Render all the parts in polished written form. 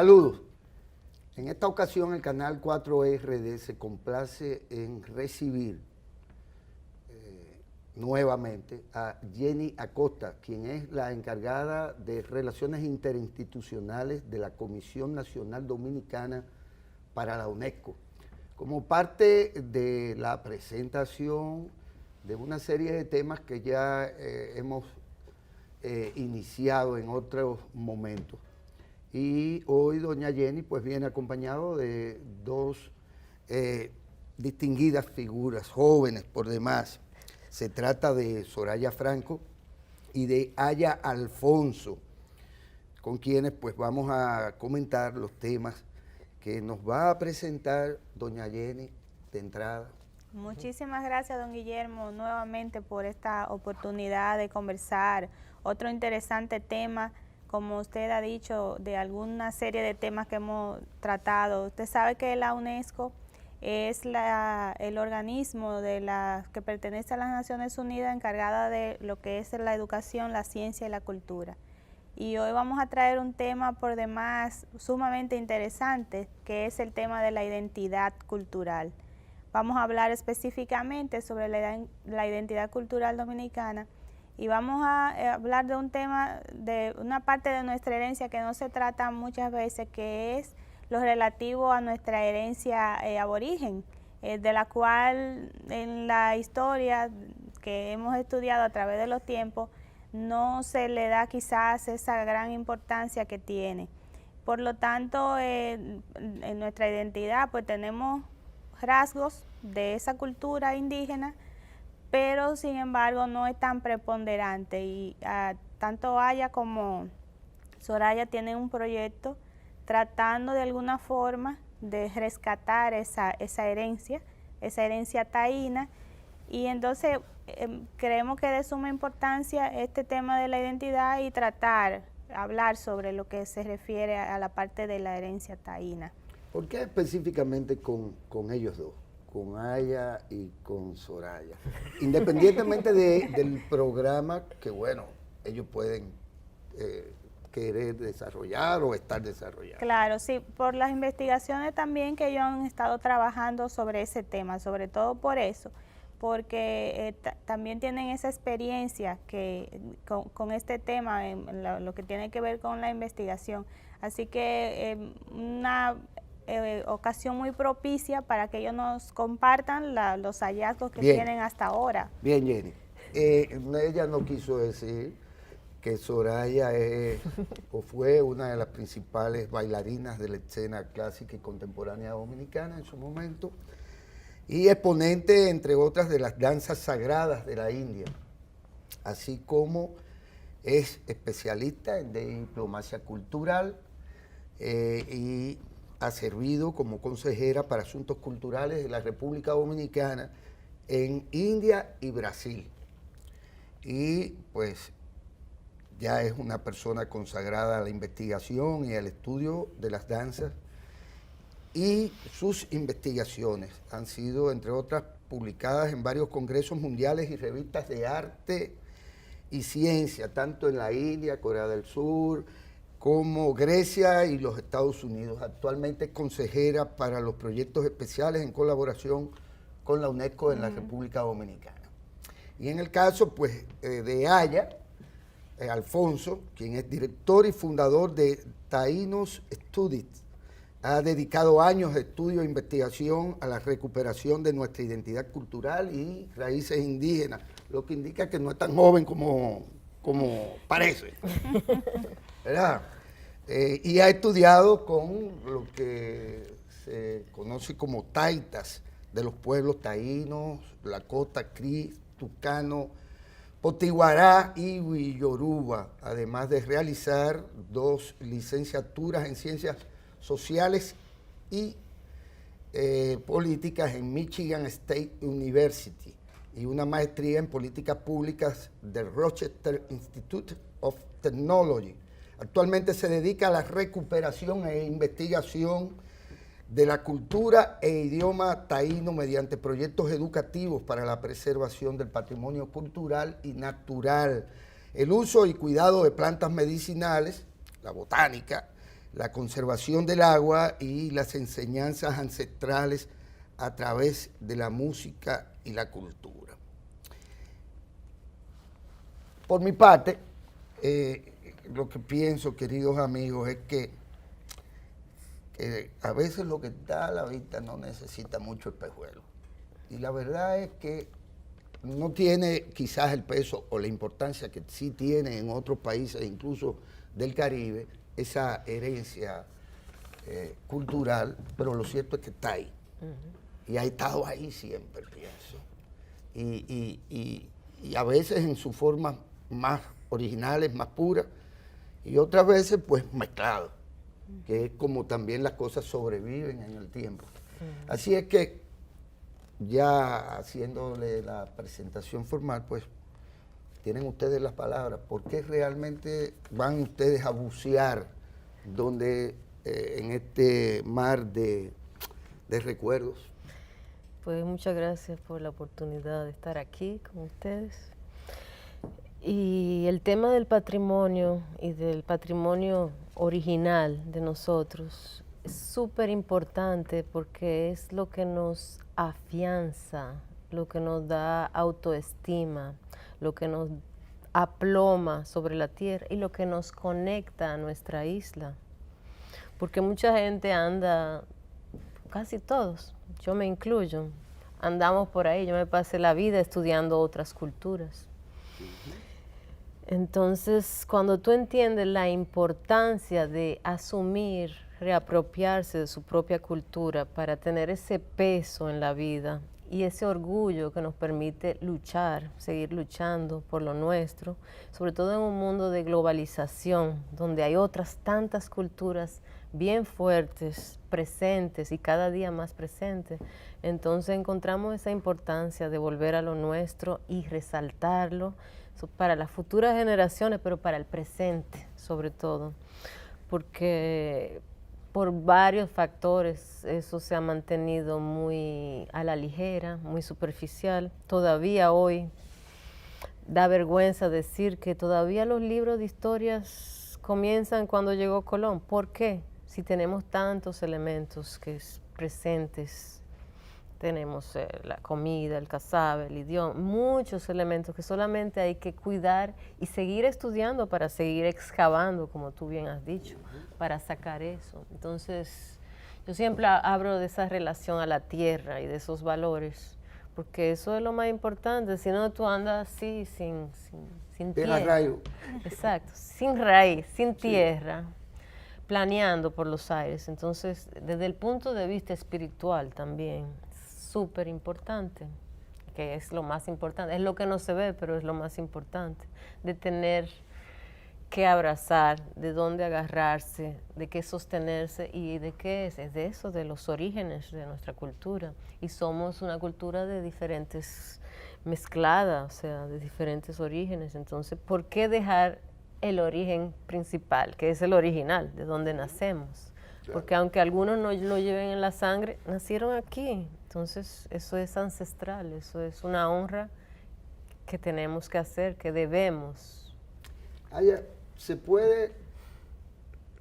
Saludos. En esta ocasión el canal 4RD se complace en recibir nuevamente a Jenny Acosta, quien es la encargada de Relaciones Interinstitucionales de la Comisión Nacional Dominicana para la UNESCO, como parte de la presentación de una serie de temas que ya hemos iniciado en otros momentos. Y hoy doña Jenny pues viene acompañado de dos distinguidas figuras, jóvenes por demás. Se trata de Soraya Franco y de Aya Alfonso, con quienes pues vamos a comentar los temas que nos va a presentar doña Jenny de entrada. Muchísimas gracias, don Guillermo, nuevamente por esta oportunidad de conversar otro interesante tema, como usted ha dicho, de alguna serie de temas que hemos tratado. Usted sabe que la UNESCO es el organismo que pertenece a las Naciones Unidas encargada de lo que es la educación, la ciencia y la cultura. Y hoy vamos a traer un tema por demás sumamente interesante, que es el tema de la identidad cultural. Vamos a hablar específicamente sobre la identidad cultural dominicana y vamos a hablar de un tema, de una parte de nuestra herencia que no se trata muchas veces, que es lo relativo a nuestra herencia aborigen, de la cual en la historia que hemos estudiado a través de los tiempos no se le da quizás esa gran importancia que tiene. Por lo tanto, en nuestra identidad pues tenemos rasgos de esa cultura indígena, pero sin embargo no es tan preponderante, y tanto Aya como Soraya tienen un proyecto tratando de alguna forma de rescatar esa herencia taína, y entonces creemos que es de suma importancia este tema de la identidad y hablar sobre lo que se refiere a la parte de la herencia taína. ¿Por qué específicamente con ellos dos, con Aya y con Soraya? Independientemente del programa que, bueno, ellos pueden querer desarrollar o estar desarrollando. Claro, sí, por las investigaciones también que ellos han estado trabajando sobre ese tema, sobre todo por eso, porque también tienen esa experiencia con este tema, en lo que tiene que ver con la investigación. Así que una ocasión muy propicia para que ellos nos compartan los hallazgos que tienen hasta ahora. Bien, Jenny. Ella no quiso decir que Soraya o fue una de las principales bailarinas de la escena clásica y contemporánea dominicana en su momento, y exponente, entre otras, de las danzas sagradas de la India, así como es especialista en diplomacia cultural y ha servido como consejera para asuntos culturales de la República Dominicana en India y Brasil. Y pues ya es una persona consagrada a la investigación y al estudio de las danzas, y sus investigaciones han sido, entre otras, publicadas en varios congresos mundiales y revistas de arte y ciencia, tanto en la India, Corea del Sur, como Grecia y los Estados Unidos. Actualmente es consejera para los proyectos especiales en colaboración con la UNESCO en la República Dominicana. Y en el caso pues de Aya Alfonso, quien es director y fundador de Taínos Studies, ha dedicado años de estudio e investigación a la recuperación de nuestra identidad cultural y raíces indígenas, lo que indica que no es tan joven como parece, ¿verdad? Y ha estudiado con lo que se conoce como taitas de los pueblos taínos, Lakota, Cri, Tucano, Potiguará y Yoruba, además de realizar 2 licenciaturas en Ciencias Sociales y Políticas en Michigan State University y una maestría en Políticas Públicas del Rochester Institute of Technology. Actualmente se dedica a la recuperación e investigación de la cultura e idioma taíno mediante proyectos educativos para la preservación del patrimonio cultural y natural, el uso y cuidado de plantas medicinales, la botánica, la conservación del agua y las enseñanzas ancestrales a través de la música y la cultura. Por mi parte, lo que pienso, queridos amigos, es que a veces lo que está a la vista no necesita mucho espejuelo. Y la verdad es que no tiene quizás el peso o la importancia que sí tiene en otros países, incluso del Caribe, esa herencia cultural, pero lo cierto es que está ahí. Y ha estado ahí siempre, pienso. Y a veces en sus formas más originales, más puras, y otras veces pues mezclado, que es como también las cosas sobreviven en el tiempo. Así es que ya haciéndole la presentación formal, pues tienen ustedes las palabras. ¿Por qué realmente van ustedes a bucear donde en este mar de recuerdos? Pues muchas gracias por la oportunidad de estar aquí con ustedes. Y el tema del patrimonio y del patrimonio original de nosotros es súper importante porque es lo que nos afianza, lo que nos da autoestima, lo que nos aploma sobre la tierra y lo que nos conecta a nuestra isla. Porque mucha gente anda, casi todos, yo me incluyo, andamos por ahí, yo me pasé la vida estudiando otras culturas. Entonces, cuando tú entiendes la importancia de asumir, reapropiarse de su propia cultura para tener ese peso en la vida y ese orgullo que nos permite luchar, seguir luchando por lo nuestro, sobre todo en un mundo de globalización, donde hay otras tantas culturas bien fuertes, presentes y cada día más presentes, entonces encontramos esa importancia de volver a lo nuestro y resaltarlo, para las futuras generaciones, pero para el presente sobre todo, porque por varios factores eso se ha mantenido muy a la ligera, muy superficial. Todavía hoy da vergüenza decir que todavía los libros de historias comienzan cuando llegó Colón. ¿Por qué? Si tenemos tantos elementos que es presentes. Tenemos la comida, el casabe, el idioma, muchos elementos que solamente hay que cuidar y seguir estudiando para seguir excavando, como tú bien has dicho, para sacar eso. Entonces, yo siempre hablo de esa relación a la tierra y de esos valores, porque eso es lo más importante, si no tú andas así, sin tierra. Rayo. Exacto, sin raíz, sin tierra, planeando por los aires. Entonces, desde el punto de vista espiritual también, súper importante, que es lo más importante, es lo que no se ve, pero es lo más importante, de tener que abrazar, de dónde agarrarse, de qué sostenerse y de qué es de eso, de los orígenes de nuestra cultura. Y somos una cultura de diferentes, mezclada, o sea, de diferentes orígenes. Entonces, ¿por qué dejar el origen principal, que es el original, de donde nacemos? Porque aunque algunos no lo lleven en la sangre, nacieron aquí. Entonces, eso es ancestral, eso es una honra que tenemos que hacer, que debemos. Aya, ¿se puede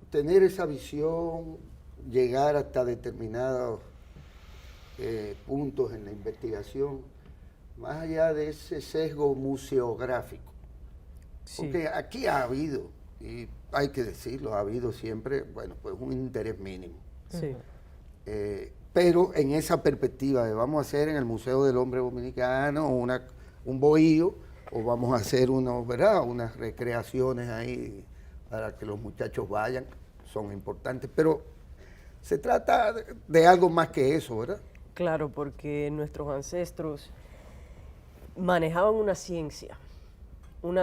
tener esa visión, llegar hasta determinados puntos en la investigación, más allá de ese sesgo museográfico? Sí. Porque aquí ha habido, y hay que decirlo, ha habido siempre, bueno, pues un interés mínimo. Sí. Pero en esa perspectiva de vamos a hacer en el Museo del Hombre Dominicano un bohío, o vamos a hacer unas recreaciones ahí para que los muchachos vayan, son importantes, pero se trata de algo más que eso, ¿verdad? Claro, porque nuestros ancestros manejaban una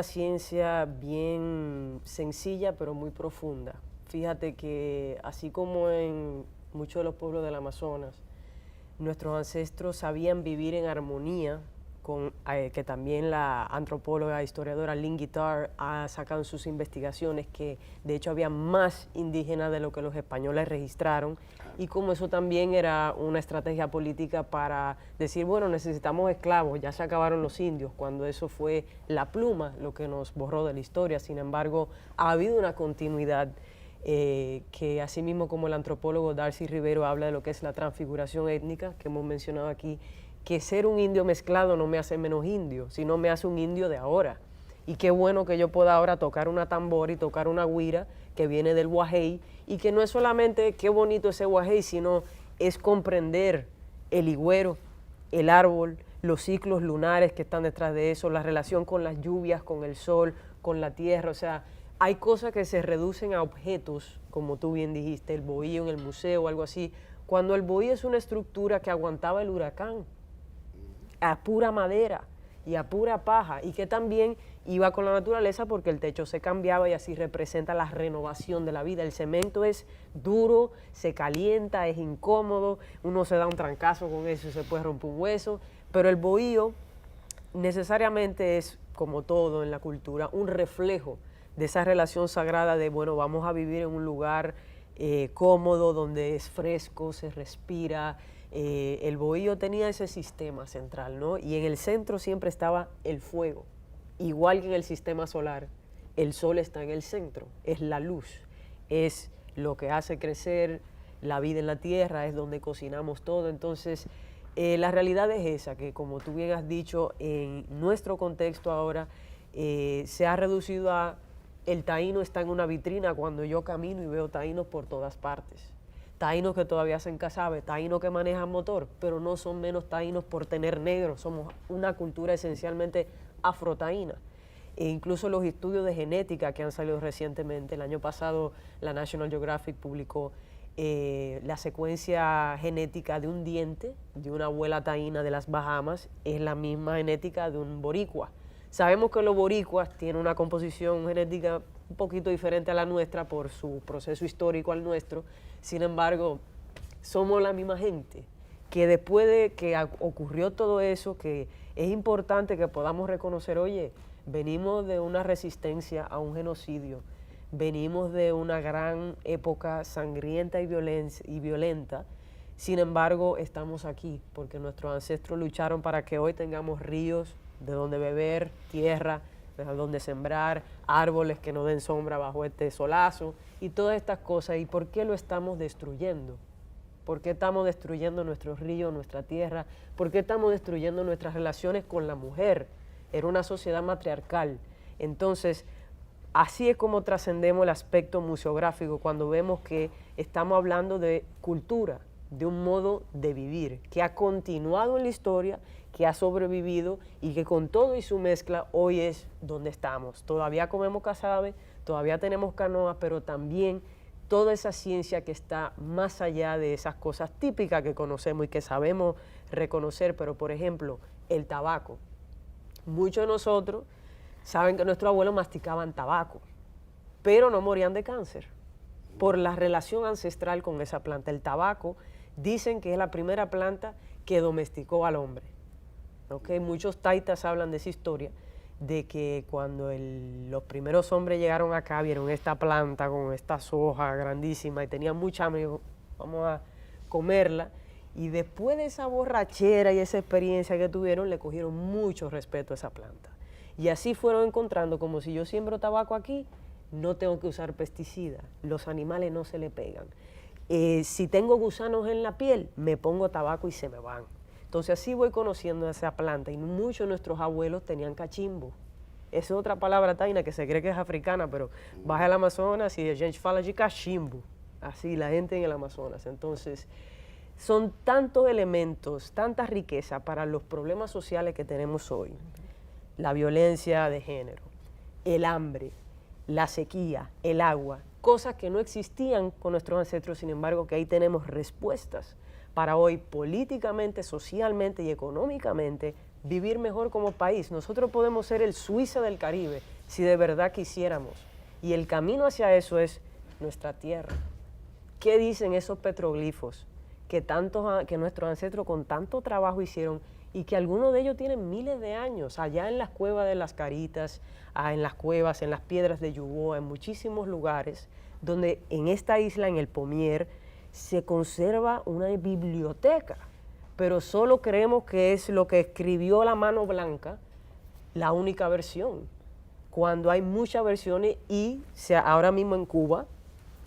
ciencia bien sencilla pero muy profunda. Fíjate que así como en muchos de los pueblos del Amazonas, nuestros ancestros sabían vivir en armonía, con que también la antropóloga e historiadora Lynn Guittard ha sacado en sus investigaciones que de hecho había más indígenas de lo que los españoles registraron, y como eso también era una estrategia política para decir, bueno, necesitamos esclavos, ya se acabaron los indios, cuando eso fue la pluma lo que nos borró de la historia. Sin embargo, ha habido una continuidad que así mismo como el antropólogo Darcy Rivero habla de lo que es la transfiguración étnica, que hemos mencionado aquí, que ser un indio mezclado no me hace menos indio, sino me hace un indio de ahora. Y qué bueno que yo pueda ahora tocar una tambora y tocar una guira que viene del guajey, y que no es solamente qué bonito ese guajey, sino es comprender el higüero, el árbol, los ciclos lunares que están detrás de eso, la relación con las lluvias, con el sol, con la tierra. O sea, hay cosas que se reducen a objetos, como tú bien dijiste, el bohío en el museo o algo así, cuando el bohío es una estructura que aguantaba el huracán a pura madera y a pura paja, y que también iba con la naturaleza porque el techo se cambiaba y así representa la renovación de la vida. El cemento es duro, se calienta, es incómodo, uno se da un trancazo con eso y se puede romper un hueso, pero el bohío necesariamente es, como todo en la cultura, un reflejo de esa relación sagrada de, bueno, vamos a vivir en un lugar cómodo, donde es fresco, se respira. El bohío tenía ese sistema central, ¿no? Y en el centro siempre estaba el fuego. Igual que en el sistema solar, el sol está en el centro, es la luz, es lo que hace crecer la vida en la tierra, es donde cocinamos todo. Entonces, la realidad es esa, que como tú bien has dicho, en nuestro contexto ahora se ha reducido a el taíno está en una vitrina cuando yo camino y veo taínos por todas partes. Taínos que todavía hacen casabe, taínos que manejan motor, pero no son menos taínos por tener negros. Somos una cultura esencialmente afrotaína. E incluso los estudios de genética que han salido recientemente, el año pasado la National Geographic publicó la secuencia genética de un diente de una abuela taína de las Bahamas, es la misma genética de un boricua. Sabemos que los boricuas tienen una composición genética un poquito diferente a la nuestra por su proceso histórico al nuestro. Sin embargo, somos la misma gente, que después de que ocurrió todo eso, que es importante que podamos reconocer, oye, venimos de una resistencia a un genocidio, venimos de una gran época sangrienta y violenta, sin embargo, estamos aquí, porque nuestros ancestros lucharon para que hoy tengamos ríos de donde beber, tierra de donde sembrar, árboles que nos den sombra bajo este solazo y todas estas cosas. ¿Y por qué lo estamos destruyendo? ¿Por qué estamos destruyendo nuestros ríos, nuestra tierra? ¿Por qué estamos destruyendo nuestras relaciones con la mujer? Era una sociedad matriarcal. Entonces, así es como trascendemos el aspecto museográfico cuando vemos que estamos hablando de cultura, de un modo de vivir que ha continuado en la historia, que ha sobrevivido y que con todo y su mezcla hoy es donde estamos. Todavía comemos casabe, todavía tenemos canoas, pero también toda esa ciencia que está más allá de esas cosas típicas que conocemos y que sabemos reconocer. Pero, por ejemplo, el tabaco. Muchos de nosotros saben que nuestros abuelos masticaban tabaco, pero no morían de cáncer por la relación ancestral con esa planta. El tabaco dicen que es la primera planta que domesticó al hombre. ¿Okay? Muchos taitas hablan de esa historia, de que cuando los primeros hombres llegaron acá, vieron esta planta con esta soja grandísima y tenían mucha hambre, vamos a comerla, y después de esa borrachera y esa experiencia que tuvieron, le cogieron mucho respeto a esa planta. Y así fueron encontrando, como si yo siembro tabaco aquí, no tengo que usar pesticidas, los animales no se le pegan. Si tengo gusanos en la piel, me pongo tabaco y se me van. Entonces así voy conociendo esa planta y muchos de nuestros abuelos tenían cachimbo. Esa es otra palabra taína que se cree que es africana, pero baja al Amazonas y a gente fala de cachimbo. Así la gente en el Amazonas. Entonces son tantos elementos, tanta riqueza para los problemas sociales que tenemos hoy. La violencia de género, el hambre, la sequía, el agua, cosas que no existían con nuestros ancestros, sin embargo que ahí tenemos respuestas para hoy políticamente, socialmente y económicamente vivir mejor como país. Nosotros podemos ser el Suiza del Caribe si de verdad quisiéramos. Y el camino hacia eso es nuestra tierra. ¿Qué dicen esos petroglifos que nuestros ancestros con tanto trabajo hicieron y que algunos de ellos tienen miles de años, allá en las cuevas de las Caritas, en las cuevas, en las piedras de Yuboa, en muchísimos lugares, donde en esta isla, en el Pomier, se conserva una biblioteca, pero solo creemos que es lo que escribió la mano blanca, la única versión, cuando hay muchas versiones y ahora mismo en Cuba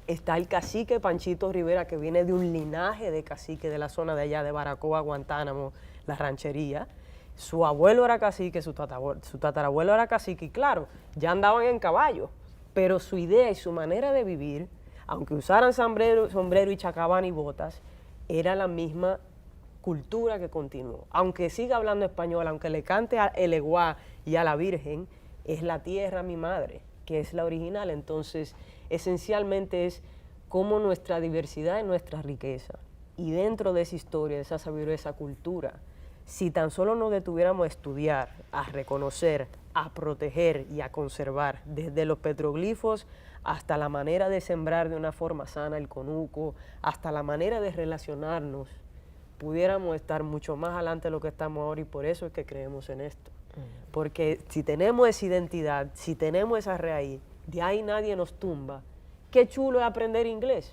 Está el cacique Panchito Rivera, que viene de un linaje de cacique de la zona de allá de Baracoa, Guantánamo, la ranchería. Su abuelo era cacique, su tatarabuelo era cacique, y claro, ya andaban en caballo, pero su idea y su manera de vivir, aunque usaran sombrero y chacabán y botas, era la misma cultura que continuó. Aunque siga hablando español, aunque le cante el eguá y a la Virgen, es la tierra mi madre, que es la original. Entonces, esencialmente es cómo nuestra diversidad es nuestra riqueza. Y dentro de esa historia, de esa sabiduría, de esa cultura, si tan solo nos detuviéramos a estudiar, a reconocer, a proteger y a conservar, desde los petroglifos hasta la manera de sembrar de una forma sana el conuco, hasta la manera de relacionarnos, pudiéramos estar mucho más adelante de lo que estamos ahora, y por eso es que creemos en esto. Porque si tenemos esa identidad, si tenemos esa raíz, de ahí nadie nos tumba. Qué chulo es aprender inglés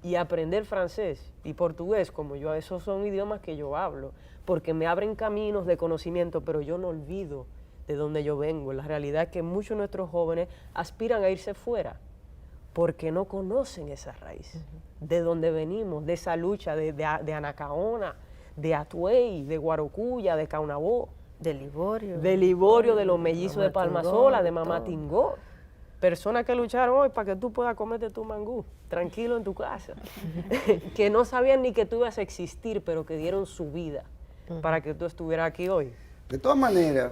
y aprender francés y portugués, como yo, esos son idiomas que yo hablo, porque me abren caminos de conocimiento, pero yo no olvido de dónde yo vengo. La realidad es que muchos de nuestros jóvenes aspiran a irse fuera porque no conocen esa raíz, de dónde venimos, de esa lucha de Anacaona, de Atuey, de Guarocuya, de Caunabó, De Liborio. de los mellizos de Palmasola, de Mamá Tingó. Personas que lucharon hoy para que tú puedas comerte tu mangú tranquilo en tu casa, que no sabían ni que tú ibas a existir, pero que dieron su vida para que tú estuvieras aquí hoy. De todas maneras,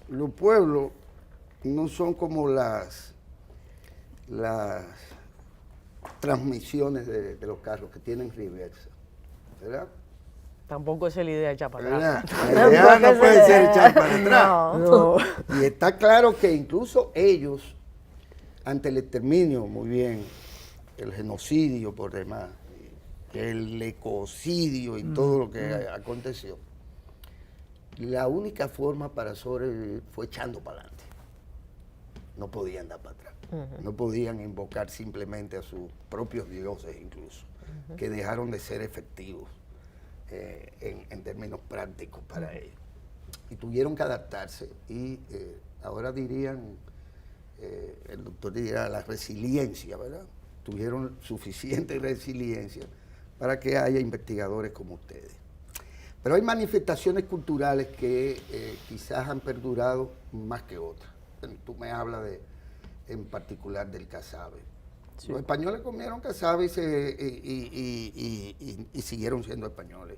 los pueblos no son como las transmisiones de los carros que tienen reversa, ¿verdad? Tampoco es la idea echar para ¿Verdad? atrás. La idea no puede ser echar para atrás. No. Y está claro que incluso ellos, ante el exterminio, muy bien, el genocidio por demás, el ecocidio y todo lo que aconteció, la única forma para sobrevivir fue echando para adelante. No podían dar para atrás. No podían invocar simplemente a sus propios dioses incluso, que dejaron de ser efectivos en términos prácticos para ellos. Y tuvieron que adaptarse y ahora dirían, el doctor diría la resiliencia, ¿verdad? Tuvieron suficiente resiliencia para que haya investigadores como ustedes. Pero hay manifestaciones culturales que quizás han perdurado más que otras. Tú me hablas en particular del casabe. Sí. Los españoles comieron casabe y siguieron siendo españoles.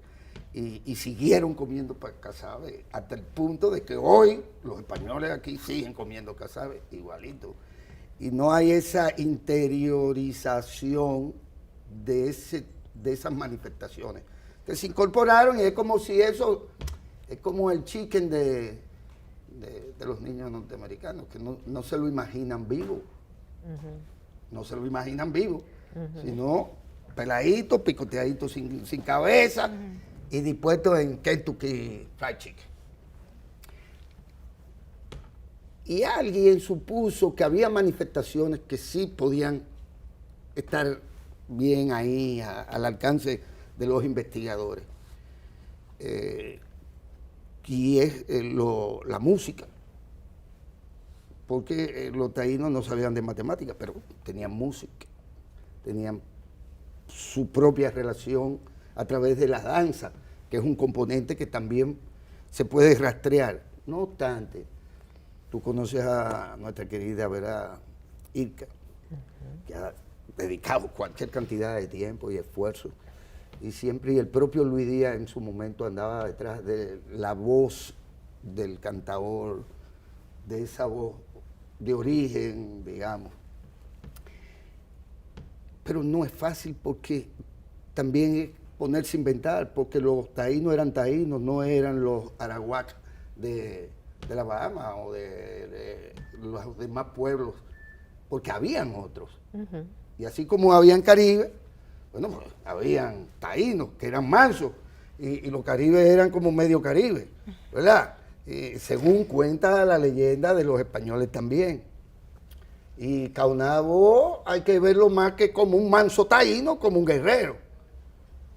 Y siguieron comiendo casabe hasta el punto de que hoy los españoles aquí siguen comiendo casabe igualito. Y no hay esa interiorización de esas manifestaciones que se incorporaron, y es como si eso, es como el chicken de los niños norteamericanos, que no se lo imaginan vivo. No se lo imaginan vivo, sino peladitos, picoteaditos sin cabeza y dispuestos en Kentucky Fried Chicken. Y alguien supuso que había manifestaciones que sí podían estar bien ahí, al alcance de los investigadores. Y es la música. Porque los taínos no sabían de matemáticas, pero tenían música, tenían su propia relación a través de la danza, que es un componente que también se puede rastrear. No obstante, tú conoces a nuestra querida, ¿verdad?, Irka, que ha dedicado cualquier cantidad de tiempo y esfuerzo, y siempre, y el propio Luis Díaz en su momento andaba detrás de la voz del cantador, de esa voz de origen, digamos. Pero no es fácil, porque también es ponerse a inventar, porque los taínos eran taínos, no eran los arawak de la Bahama o de los demás pueblos, porque habían otros. Y así como habían caribes, bueno, pues habían taínos que eran mansos, y los caribes eran como medio caribes, ¿verdad? Según cuenta la leyenda de los españoles también. Y Caunabo hay que verlo más que como un manso taíno, como un guerrero.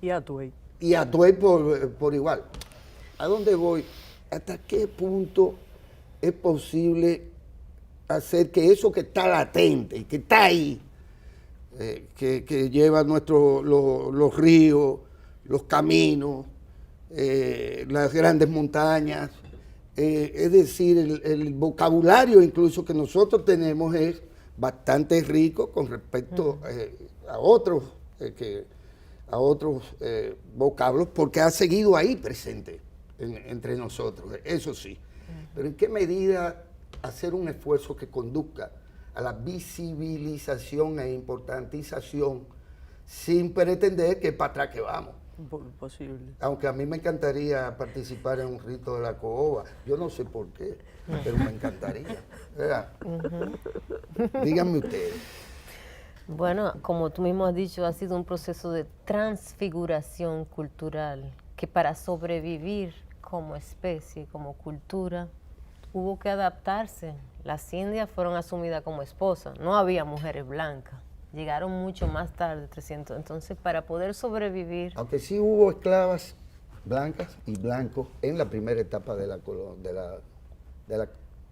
Y Atuey. Y Atuey por igual. ¿A dónde voy? ¿Hasta qué punto es posible hacer que eso que está latente, que está ahí, que lleva los ríos, los caminos, las grandes montañas, es decir, el vocabulario incluso que nosotros tenemos es bastante rico con respecto a otros vocablos, porque ha seguido ahí presente entre nosotros, eso sí. Pero ¿en qué medida hacer un esfuerzo que conduzca a la visibilización e importantización sin pretender que es para atrás que vamos? Imposible. Aunque a mí me encantaría participar en un rito de la caoba, yo no sé por qué, pero me encantaría, ¿verdad? Díganme ustedes. Bueno, como tú mismo has dicho, ha sido un proceso de transfiguración cultural, que para sobrevivir como especie, como cultura, hubo que adaptarse. Las indias fueron asumidas como esposas, no había mujeres blancas, llegaron mucho más tarde, 300. Entonces, para poder sobrevivir... Aunque sí hubo esclavas blancas y blancos en la primera etapa de la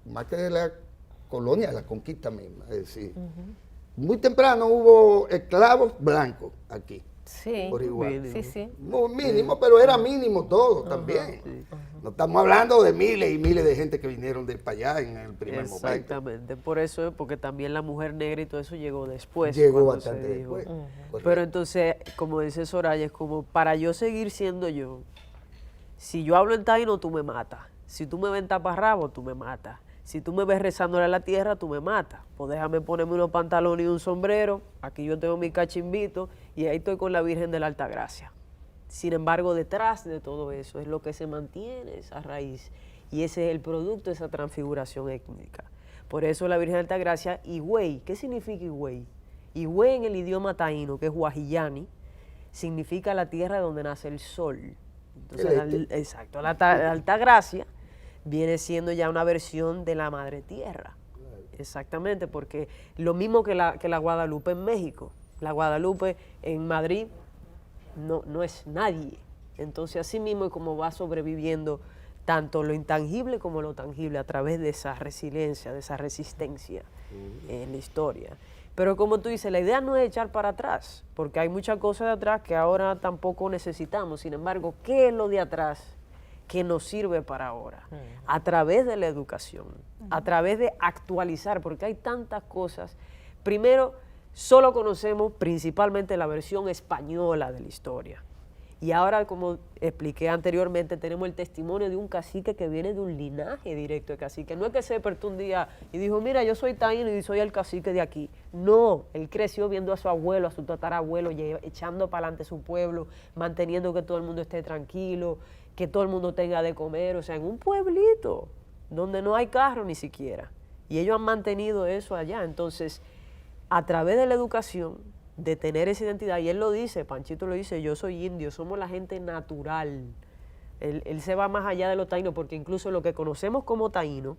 más que de la colonia, de la conquista misma, es decir, muy temprano hubo esclavos blancos aquí. Sí, por igual. Sí. Muy mínimo, pero era mínimo todo también. No estamos hablando de miles y miles de gente que vinieron de para allá en el primer momento. Exactamente, por eso es porque también la mujer negra y todo eso llegó después. Llegó bastante después. Pero entonces, como dice Soraya, es como para yo seguir siendo yo, si yo hablo en taíno, tú me matas. Si tú me ves en taparrabo, tú me matas. Si tú me ves rezándole a la tierra, tú me matas. Pues déjame ponerme unos pantalones y un sombrero. Aquí yo tengo mi cachimbito y ahí estoy con la Virgen de la Altagracia. Sin embargo, detrás de todo eso es lo que se mantiene, esa raíz. Y ese es el producto de esa transfiguración étnica. Por eso la Virgen de Altagracia, Higüey. ¿Qué significa Higüey? Higüey en el idioma taíno, que es Guajillani, significa la tierra donde nace el sol. Entonces, exacto, la Altagracia viene siendo ya una versión de la Madre Tierra. Exactamente, porque lo mismo que la Guadalupe en México. La Guadalupe en Madrid no es nadie. Entonces, así mismo es como va sobreviviendo tanto lo intangible como lo tangible a través de esa resiliencia, de esa resistencia en la historia. Pero como tú dices, la idea no es echar para atrás, porque hay muchas cosas de atrás que ahora tampoco necesitamos. Sin embargo, ¿qué es lo de atrás que nos sirve para ahora? A través de la educación, a través de actualizar, porque hay tantas cosas. Primero, solo conocemos principalmente la versión española de la historia. Y ahora, como expliqué anteriormente, tenemos el testimonio de un cacique que viene de un linaje directo de cacique. No es que se despertó un día y dijo, mira, yo soy taíno y soy el cacique de aquí. No, él creció viendo a su abuelo, a su tatarabuelo, echando para adelante su pueblo, manteniendo que todo el mundo esté tranquilo, que todo el mundo tenga de comer. O sea, en un pueblito donde no hay carro ni siquiera. Y ellos han mantenido eso allá. Entonces, a través de la educación, de tener esa identidad, y él lo dice, Panchito lo dice, yo soy indio, somos la gente natural. Él se va más allá de lo taíno, porque incluso lo que conocemos como taíno,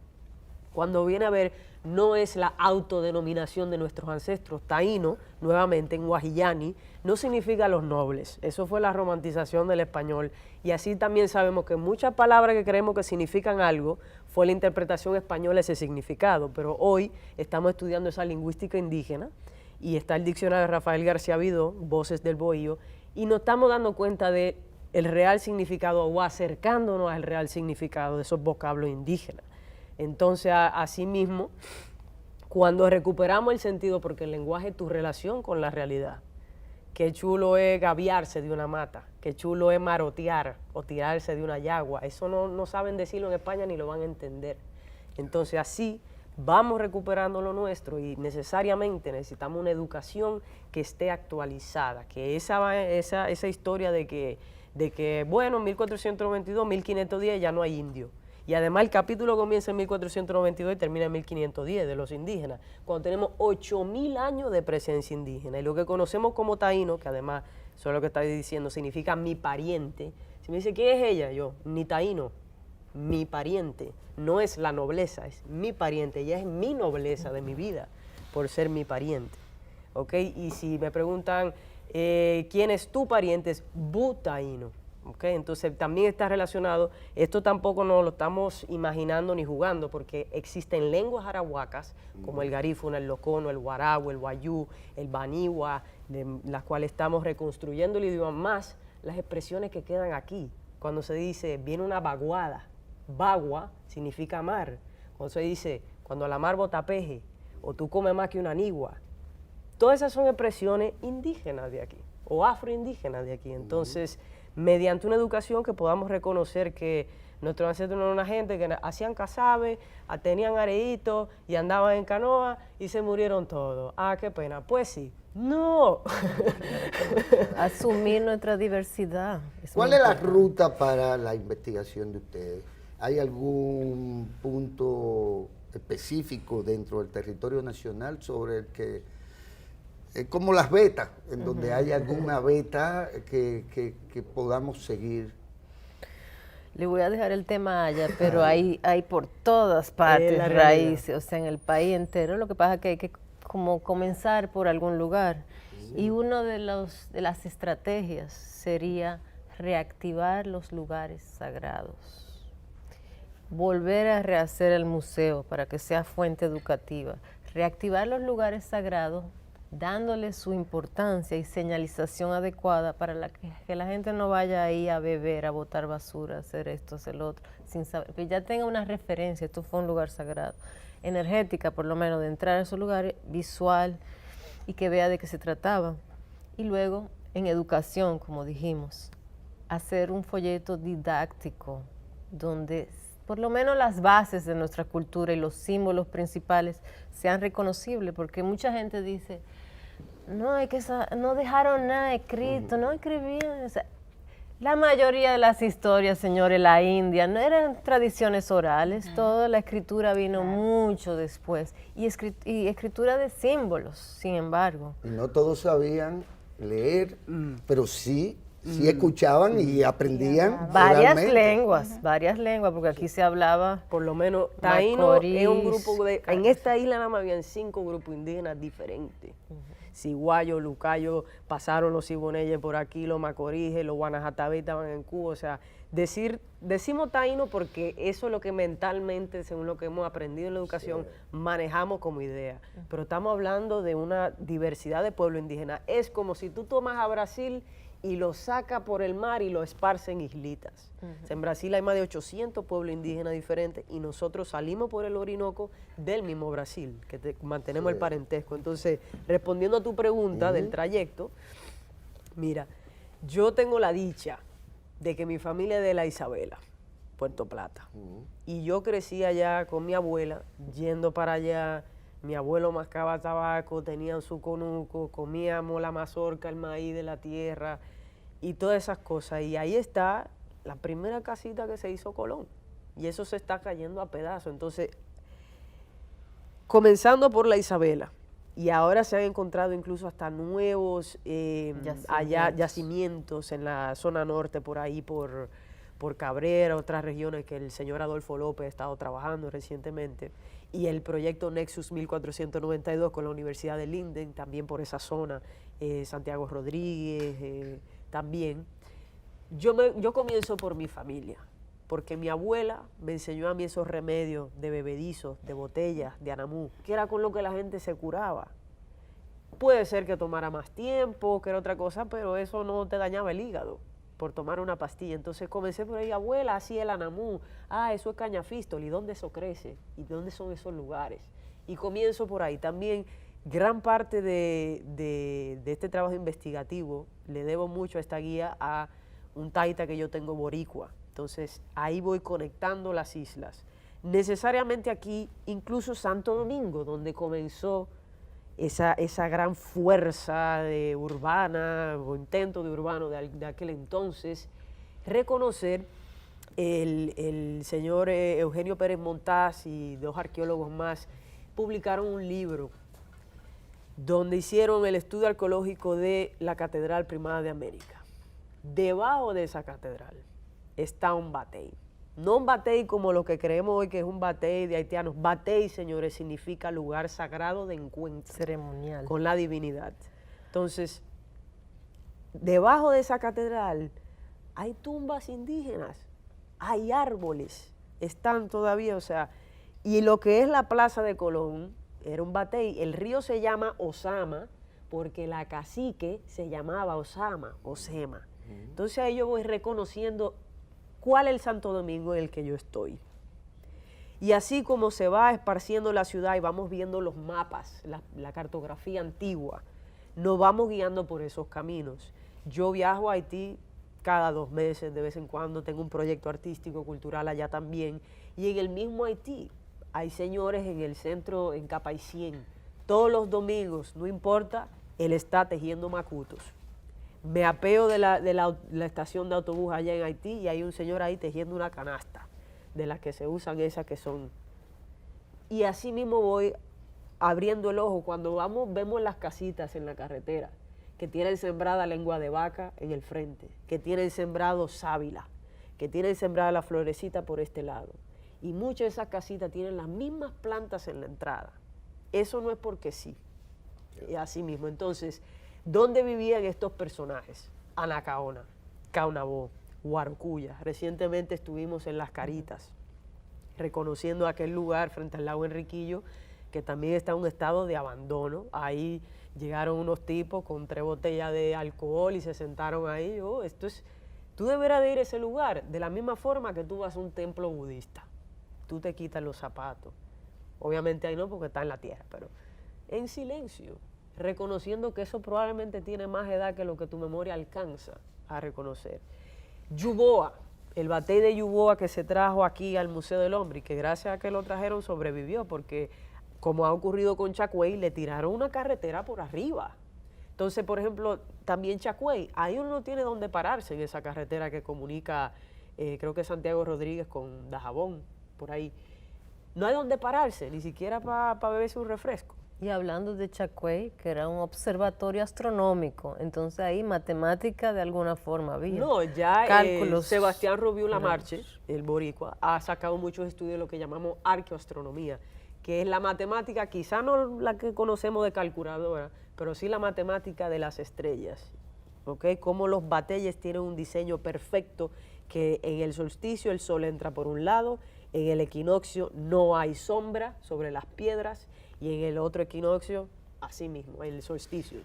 cuando viene a ver, no es la autodenominación de nuestros ancestros. Taíno, nuevamente en Guajillani, no significa los nobles. Eso fue la romantización del español. Y así también sabemos que muchas palabras que creemos que significan algo, fue la interpretación española de ese significado. Pero hoy estamos estudiando esa lingüística indígena, y está el diccionario de Rafael García Vidó, Voces del Bohío, y nos estamos dando cuenta de el real significado o acercándonos al real significado de esos vocablos indígenas. Entonces, asimismo, cuando recuperamos el sentido, porque el lenguaje es tu relación con la realidad, qué chulo es gaviarse de una mata, qué chulo es marotear o tirarse de una yagua, eso no saben decirlo en España ni lo van a entender. Entonces, así vamos recuperando lo nuestro y necesariamente necesitamos una educación que esté actualizada, que esa historia de que, bueno, en 1492, 1510 ya no hay indio. Y además el capítulo comienza en 1492 y termina en 1510 de los indígenas, cuando tenemos 8.000 años de presencia indígena. Y lo que conocemos como taíno, que además, eso es lo que está diciendo, significa mi pariente. Si me dice, ¿quién es ella? Yo, ni taíno, mi pariente. No es la nobleza, es mi pariente, ella es mi nobleza de mi vida, por ser mi pariente. ¿Ok? Y si me preguntan, ¿quién es tu pariente? Es bu taíno. ¿ok? Entonces también está relacionado, esto tampoco nos lo estamos imaginando ni jugando, porque existen lenguas arahuacas, como el garífuna, el locono, el guarago, el guayú, el baniwa, de las cuales estamos reconstruyendo el idioma, más las expresiones que quedan aquí. Cuando se dice, viene una baguada, bagua significa mar. Cuando se dice, cuando la mar bota peje, o tú comes más que una nigua. Todas esas son expresiones indígenas de aquí, o afroindígenas de aquí. Entonces, mediante una educación que podamos reconocer que nuestros ancestros no eran una gente que hacían casabe, tenían areitos y andaban en canoa y se murieron todos. Ah, qué pena. Pues sí. No. Asumir nuestra diversidad. ¿Cuál es la ruta para la investigación de ustedes? ¿Hay algún punto específico dentro del territorio nacional sobre el que, como las vetas, en donde hay alguna veta que podamos seguir? Le voy a dejar el tema allá, pero hay por todas partes raíces, o sea, en el país entero. Lo que pasa es que hay que como comenzar por algún lugar. Y una de las estrategias sería reactivar los lugares sagrados. Volver a rehacer el museo para que sea fuente educativa. Reactivar los lugares sagrados, dándoles su importancia y señalización adecuada para que la gente no vaya ahí a beber, a botar basura, a hacer esto, hacer lo otro, sin saber, que ya tenga una referencia, esto fue un lugar sagrado, energética por lo menos, de entrar a esos lugares, visual, y que vea de qué se trataba. Y luego, en educación, como dijimos, hacer un folleto didáctico donde por lo menos las bases de nuestra cultura y los símbolos principales sean reconocibles, porque mucha gente dice, no dejaron nada escrito, no escribían. O sea, la mayoría de las historias, señores, la India, no eran tradiciones orales, toda la escritura vino mucho después, y escritura de símbolos, sin embargo. Y no todos sabían leer, pero sí escuchaban y aprendían varias lenguas, porque aquí se hablaba. Por lo menos taíno es un grupo en esta isla nada más habían 5 grupos indígenas diferentes. Ciguayo, Lucayo, pasaron los Siboneyes por aquí, los Macoríes, los Guanajatabé estaban en Cuba, o sea, decimos taíno porque eso es lo que mentalmente, según lo que hemos aprendido en la educación, manejamos como idea. Pero estamos hablando de una diversidad de pueblos indígenas. Es como si tú tomas a Brasil y lo saca por el mar y lo esparce en islitas. O sea, en Brasil hay más de 800 pueblos indígenas diferentes y nosotros salimos por el Orinoco del mismo Brasil, que mantenemos el parentesco. Entonces, respondiendo a tu pregunta del trayecto, mira, yo tengo la dicha de que mi familia es de la Isabela, Puerto Plata, y yo crecí allá con mi abuela, yendo para allá. Mi abuelo mascaba tabaco, tenían su conuco, comíamos la mazorca, el maíz de la tierra y todas esas cosas. Y ahí está la primera casita que se hizo Colón. Y eso se está cayendo a pedazos. Entonces, comenzando por la Isabela, y ahora se han encontrado incluso hasta nuevos yacimientos en la zona norte, por ahí, por Cabrera, otras regiones que el señor Adolfo López ha estado trabajando recientemente. Y el proyecto Nexus 1492 con la Universidad de Linden, también por esa zona, Santiago Rodríguez, también. Yo comienzo por mi familia, porque mi abuela me enseñó a mí esos remedios de bebedizos, de botellas, de anamú, que era con lo que la gente se curaba. Puede ser que tomara más tiempo, que era otra cosa, pero eso no te dañaba el hígado por tomar una pastilla. Entonces comencé por ahí, abuela, así el anamú, eso es cañafístol, ¿y dónde eso crece? ¿Y dónde son esos lugares? Y comienzo por ahí. También gran parte de este trabajo investigativo le debo mucho a esta guía a un taita que yo tengo boricua. Entonces ahí voy conectando las islas. Necesariamente aquí, incluso Santo Domingo, donde comenzó esa gran fuerza urbana o intento de urbano de aquel entonces, reconocer el señor Eugenio Pérez Montaz y 2 arqueólogos más publicaron un libro donde hicieron el estudio arqueológico de la Catedral Primada de América. Debajo de esa catedral está un batey. No un batey como lo que creemos hoy que es un batey de haitianos. Batey, señores, significa lugar sagrado de encuentro. Ceremonial. Con la divinidad. Entonces, debajo de esa catedral hay tumbas indígenas, hay árboles, están todavía, o sea, y lo que es la Plaza de Colón, era un batey, el río se llama Osama, porque la cacique se llamaba Osema. Entonces ahí yo voy reconociendo cuál es el Santo Domingo en el que yo estoy. Y así como se va esparciendo la ciudad y vamos viendo los mapas, la cartografía antigua, nos vamos guiando por esos caminos. Yo viajo a Haití cada 2 meses, de vez en cuando tengo un proyecto artístico, cultural allá también. Y en el mismo Haití hay señores en el centro, en Capaicien, todos los domingos, no importa, él está tejiendo macutos. Me apeo de la estación de autobús allá en Haití y hay un señor ahí tejiendo una canasta, de las que se usan esas que son. Y así mismo voy abriendo el ojo cuando vemos las casitas en la carretera, que tienen sembrada lengua de vaca en el frente, que tienen sembrado sábila, que tienen sembrada la florecita por este lado. Y muchas de esas casitas tienen las mismas plantas en la entrada. Eso no es porque sí. Y así mismo. Entonces, ¿dónde vivían estos personajes? Anacaona, Caunabó, Guarocuya. Recientemente estuvimos en Las Caritas, reconociendo aquel lugar frente al lago Enriquillo, que también está en un estado de abandono. Ahí llegaron unos tipos con 3 botellas de alcohol y se sentaron ahí. Oh, tú deberás de ir a ese lugar, de la misma forma que tú vas a un templo budista. Tú te quitas los zapatos. Obviamente ahí no, porque está en la tierra, pero en silencio, reconociendo que eso probablemente tiene más edad que lo que tu memoria alcanza a reconocer. Yuboa, el batey de Yuboa que se trajo aquí al Museo del Hombre y que gracias a que lo trajeron sobrevivió, porque como ha ocurrido con Chacüey, le tiraron una carretera por arriba. Entonces, por ejemplo, también Chacüey, ahí uno no tiene dónde pararse en esa carretera que comunica, creo que Santiago Rodríguez con Dajabón, por ahí. No hay dónde pararse, ni siquiera para beberse un refresco. Y hablando de Chacüey, que era un observatorio astronómico, entonces ahí matemática de alguna forma había. No, ya cálculos. Sebastián Rubiú Lamarche, el boricua, ha sacado muchos estudios de lo que llamamos arqueoastronomía, que es la matemática, quizá no la que conocemos de calculadora, pero sí la matemática de las estrellas. ¿Ok? Cómo los bateyes tienen un diseño perfecto, que en el solsticio el sol entra por un lado, en el equinoccio no hay sombra sobre las piedras y en el otro equinoccio, así mismo, en el solsticio.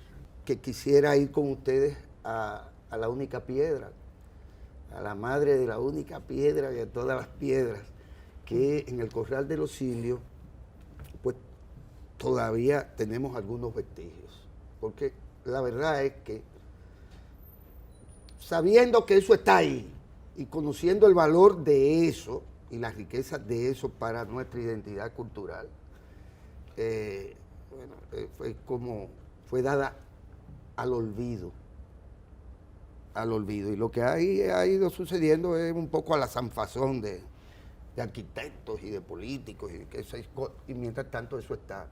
Que quisiera ir con ustedes a la única piedra, a la madre de la única piedra y de todas las piedras, que en el Corral de los Indios, pues todavía tenemos algunos vestigios. Porque la verdad es que, sabiendo que eso está ahí y conociendo el valor de eso, y la riqueza de eso para nuestra identidad cultural, fue dada al olvido. Y lo que ha ido sucediendo es un poco a la sanfazón de arquitectos y de políticos, y mientras tanto eso está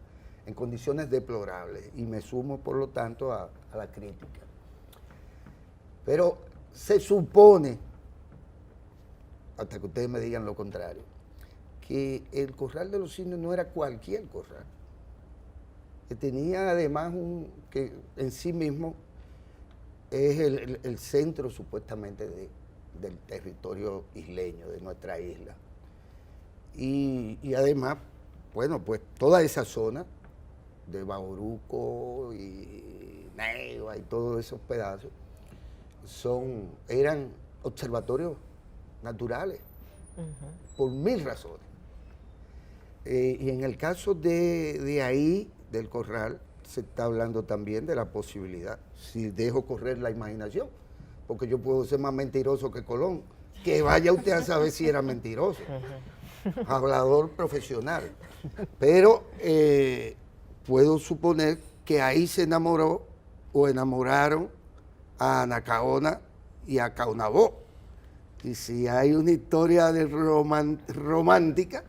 en condiciones deplorables, y me sumo por lo tanto a la crítica. Pero se supone, hasta que ustedes me digan lo contrario, que el Corral de los Indios no era cualquier corral, que tenía además que en sí mismo es el centro supuestamente del territorio isleño, de nuestra isla. Y además, bueno, pues toda esa zona de Bauruco y Neiva y todos esos pedazos eran observatorios naturales, por 1000 razones. Y en el caso de ahí, del Corral, se está hablando también de la posibilidad, si dejo correr la imaginación, porque yo puedo ser más mentiroso que Colón, que vaya usted a saber si era mentiroso, hablador profesional, pero puedo suponer que ahí se enamoró o enamoraron a Anacaona y a Caunabó. Y si hay una historia de romántica,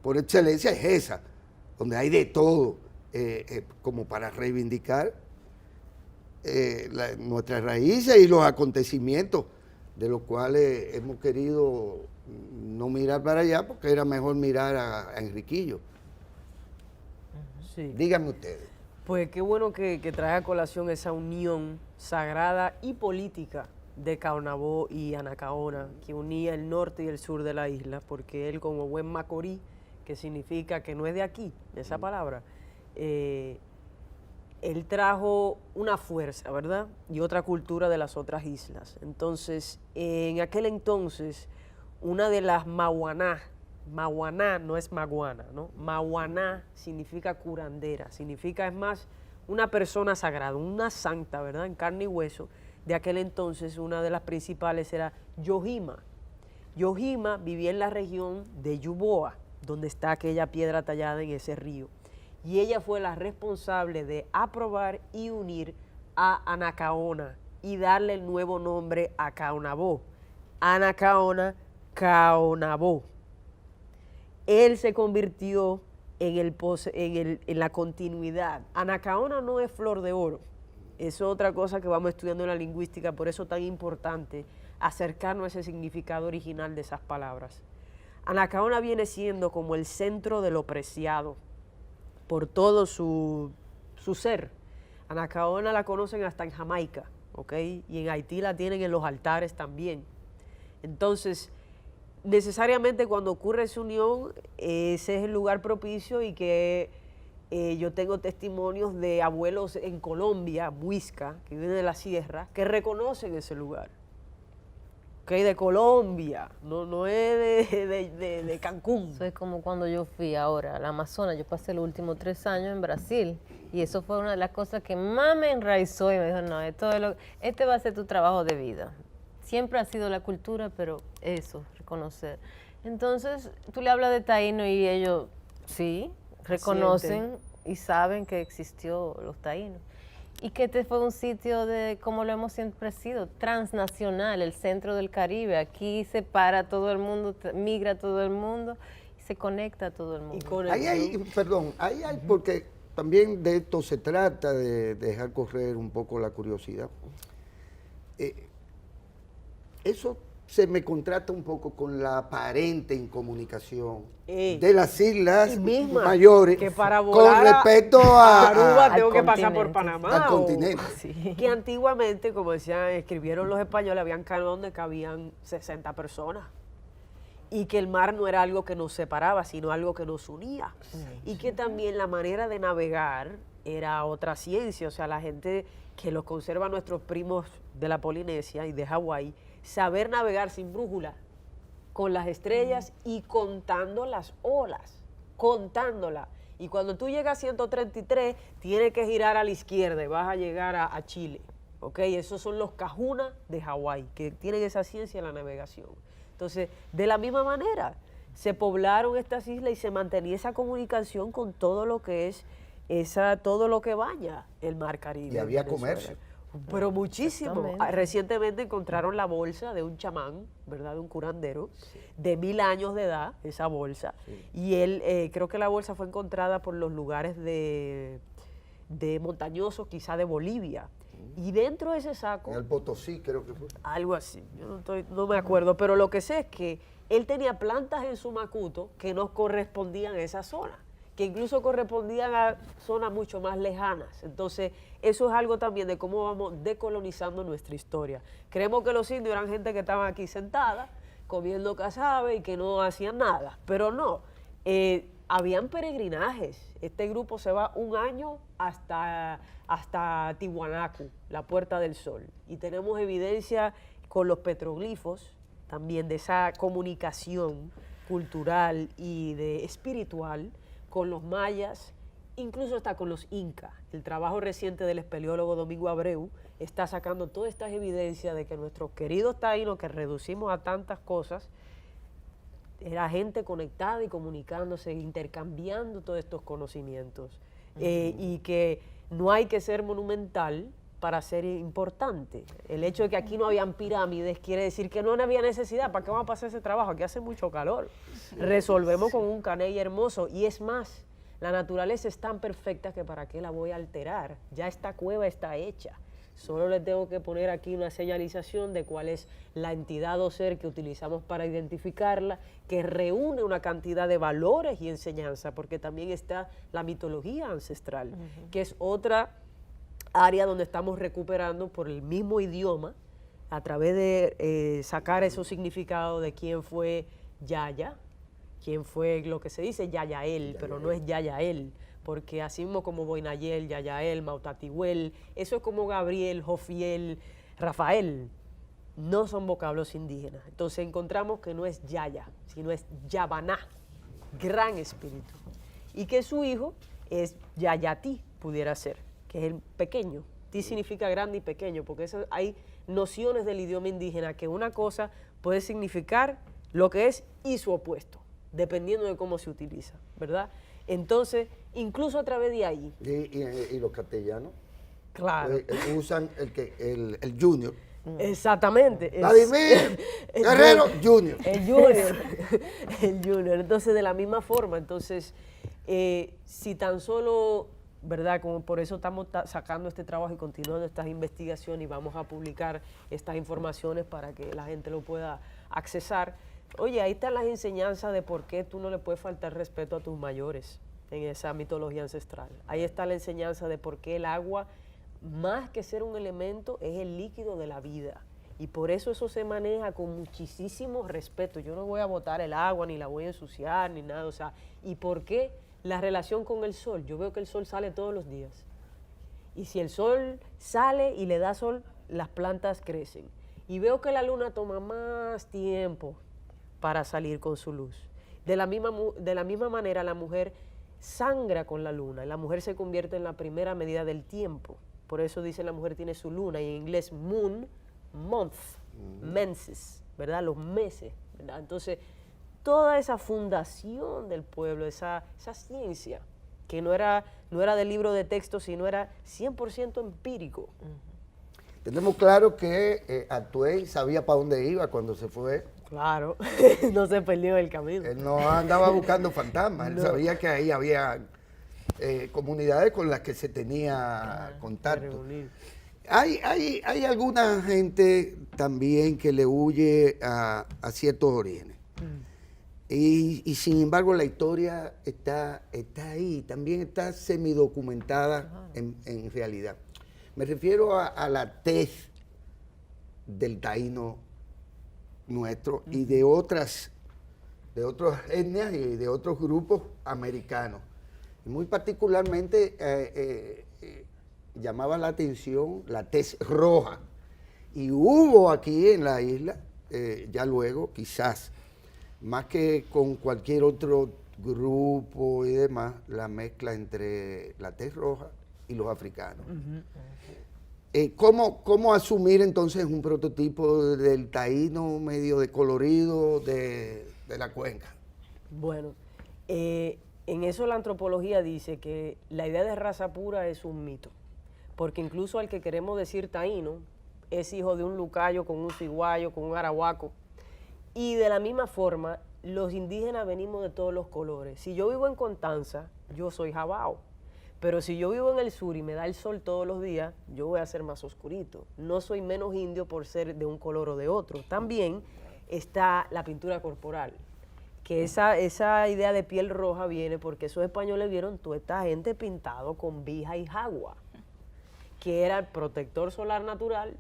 por excelencia es esa, donde hay de todo, como para reivindicar nuestras raíces y los acontecimientos de los cuales hemos querido no mirar para allá, porque era mejor mirar a Enriquillo. Sí. Díganme ustedes. Pues qué bueno que trae a colación esa unión sagrada y política de Caonabó y Anacaona, que unía el norte y el sur de la isla, porque él, como buen macorí, que significa que no es de aquí, esa palabra, él trajo una fuerza, ¿verdad? Y otra cultura de las otras islas. Entonces, en aquel entonces, una de las maguaná no es maguana, ¿no? Maguaná significa curandera, significa, es más, una persona sagrada, una santa, ¿verdad? En carne y hueso. De aquel entonces, una de las principales era Yohima. Yohima vivía en la región de Yuboa, donde está aquella piedra tallada en ese río. Y ella fue la responsable de aprobar y unir a Anacaona y darle el nuevo nombre a Caonabó. Anacaona, Caonabó. Él se convirtió en la continuidad. Anacaona no es flor de oro. Es otra cosa que vamos estudiando en la lingüística, por eso es tan importante acercarnos a ese significado original de esas palabras. Anacaona viene siendo como el centro de lo preciado por todo su ser. Anacaona la conocen hasta en Jamaica, ¿ok? Y en Haití la tienen en los altares también. Entonces, necesariamente cuando ocurre esa unión, ese es el lugar propicio y que yo tengo testimonios de abuelos en Colombia, Muisca, que vienen de la sierra, que reconocen ese lugar. Okay, de Colombia, no es de Cancún. Eso es como cuando yo fui ahora al Amazonas. Yo pasé los últimos 3 años en Brasil y eso fue una de las cosas que más me enraizó y me dijo, no, este va a ser tu trabajo de vida. Siempre ha sido la cultura, pero eso, reconocer. Entonces, tú le hablas de taíno y ellos, sí, reconocen y saben que existió los taínos. Y que este fue un sitio de, como lo hemos siempre sido, transnacional, el centro del Caribe. Aquí se para todo el mundo, migra todo el mundo y se conecta todo el mundo. Ahí hay, porque también de esto se trata, de dejar correr un poco la curiosidad. Eso se me contrasta un poco con la aparente incomunicación de las islas mayores que para con volar respecto a Aruba tengo que pasar por Panamá. Al continente. Sí. Que antiguamente, como decían, escribieron los españoles, habían canales donde cabían 60 personas. Y que el mar no era algo que nos separaba, sino algo que nos unía. Y que también la manera de navegar era otra ciencia. O sea, la gente que los conserva nuestros primos de la Polinesia y de Hawái, saber navegar sin brújula, con las estrellas y contando las olas, contándolas. Y cuando tú llegas a 133, tienes que girar a la izquierda y vas a llegar a Chile. ¿Ok? Esos son los Kahuna de Hawái, que tienen esa ciencia de la navegación. Entonces, de la misma manera, se poblaron estas islas y se mantenía esa comunicación con todo lo que es todo lo que baña el mar Caribe. Y había comercio. Pero muchísimo. Recientemente encontraron la bolsa de un chamán, ¿verdad? De un curandero, de 1000 años de edad, esa bolsa. Sí. Y él, creo que la bolsa fue encontrada por los lugares de montañosos, quizá de Bolivia. Y dentro de ese saco... En el Potosí, creo que fue. Algo así, yo no me acuerdo, pero lo que sé es que él tenía plantas en su macuto que no correspondían a esa zona, que incluso correspondían a zonas mucho más lejanas. Entonces, eso es algo también de cómo vamos decolonizando nuestra historia. Creemos que los indios eran gente que estaban aquí sentada, comiendo casabe y que no hacían nada, pero no. Habían peregrinajes. Este grupo se va un año hasta Tiwanaku, la Puerta del Sol. Y tenemos evidencia con los petroglifos también de esa comunicación cultural y espiritual con los mayas, incluso hasta con los incas. El trabajo reciente del espeleólogo Domingo Abreu está sacando todas estas evidencias de que nuestros queridos taínos, que reducimos a tantas cosas, era gente conectada y comunicándose, intercambiando todos estos conocimientos. Y que no hay que ser monumental para ser importante. El hecho de que aquí no habían pirámides quiere decir que no había necesidad. ¿Para qué vamos a pasar ese trabajo? Aquí hace mucho calor. Resolvemos con un caney hermoso. Y es más, la naturaleza es tan perfecta que para qué la voy a alterar. Ya esta cueva está hecha. Solo le tengo que poner aquí una señalización de cuál es la entidad o ser que utilizamos para identificarla, que reúne una cantidad de valores y enseñanza, porque también está la mitología ancestral, que es otra área donde estamos recuperando por el mismo idioma a través de sacar esos significados de quién fue Yaya, quién fue lo que se dice Yayael, pero no es Yayael, porque así mismo como Boinayel, Yayael, Mautatihuel, eso es como Gabriel, Jofiel, Rafael, no son vocablos indígenas. Entonces encontramos que no es Yaya, sino es Yabaná, gran espíritu, y que su hijo es Yayati, pudiera ser, que es el pequeño. Ti significa grande y pequeño, porque eso, hay nociones del idioma indígena que una cosa puede significar lo que es y su opuesto, dependiendo de cómo se utiliza, ¿verdad? Entonces, incluso a través de ahí. Y los castellanos Claro. usan el junior. Exactamente. Vladimir Guerrero Junior. El junior. El junior. Entonces, de la misma forma, entonces, si tan solo, ¿verdad? Como por eso estamos sacando este trabajo y continuando estas investigaciones y vamos a publicar estas informaciones para que la gente lo pueda accesar. Oye, ahí están las enseñanzas de por qué tú no le puedes faltar respeto a tus mayores en esa mitología ancestral. Ahí está la enseñanza de por qué el agua, más que ser un elemento, es el líquido de la vida. Y por eso se maneja con muchísimo respeto. Yo no voy a botar el agua, ni la voy a ensuciar, ni nada. O sea, ¿y por qué la relación con el sol? Yo veo que el sol sale todos los días. Y si el sol sale y le da sol, las plantas crecen. Y veo que la luna toma más tiempo para salir con su luz. De la misma manera, la mujer sangra con la luna. Y la mujer se convierte en la primera medida del tiempo. Por eso dicen la mujer tiene su luna, y en inglés moon, month, menses, ¿verdad? Los meses, ¿verdad? Entonces, toda esa fundación del pueblo, esa ciencia, que no era del libro de texto, sino era 100% empírico. Tenemos claro que Atuey sabía para dónde iba cuando se fue. Claro, no se perdió el camino. Él no andaba buscando fantasmas, él sabía que ahí había comunidades con las que se tenía contacto. Hay alguna gente también que le huye a ciertos orígenes. Y sin embargo la historia está ahí, también está semidocumentada en realidad. Me refiero a la tez del taíno nuestro y de otras etnias y de otros grupos americanos. Y muy particularmente llamaba la atención la tez roja. Y hubo aquí en la isla, ya luego, quizás, más que con cualquier otro grupo y demás, la mezcla entre la tez roja y los africanos. ¿Cómo asumir entonces un prototipo del taíno medio decolorido de la cuenca? Bueno, en eso la antropología dice que la idea de raza pura es un mito, porque incluso al que queremos decir taíno es hijo de un lucayo con un ciguayo, con un arahuaco, y de la misma forma los indígenas venimos de todos los colores. Si yo vivo en Constanza, yo soy jabao, pero si yo vivo en el sur y me da el sol todos los días, yo voy a ser más oscurito. No soy menos indio por ser de un color o de otro. También está la pintura corporal, que esa idea de piel roja viene porque esos españoles vieron toda esta gente pintado con vija y jagua, que era el protector solar natural,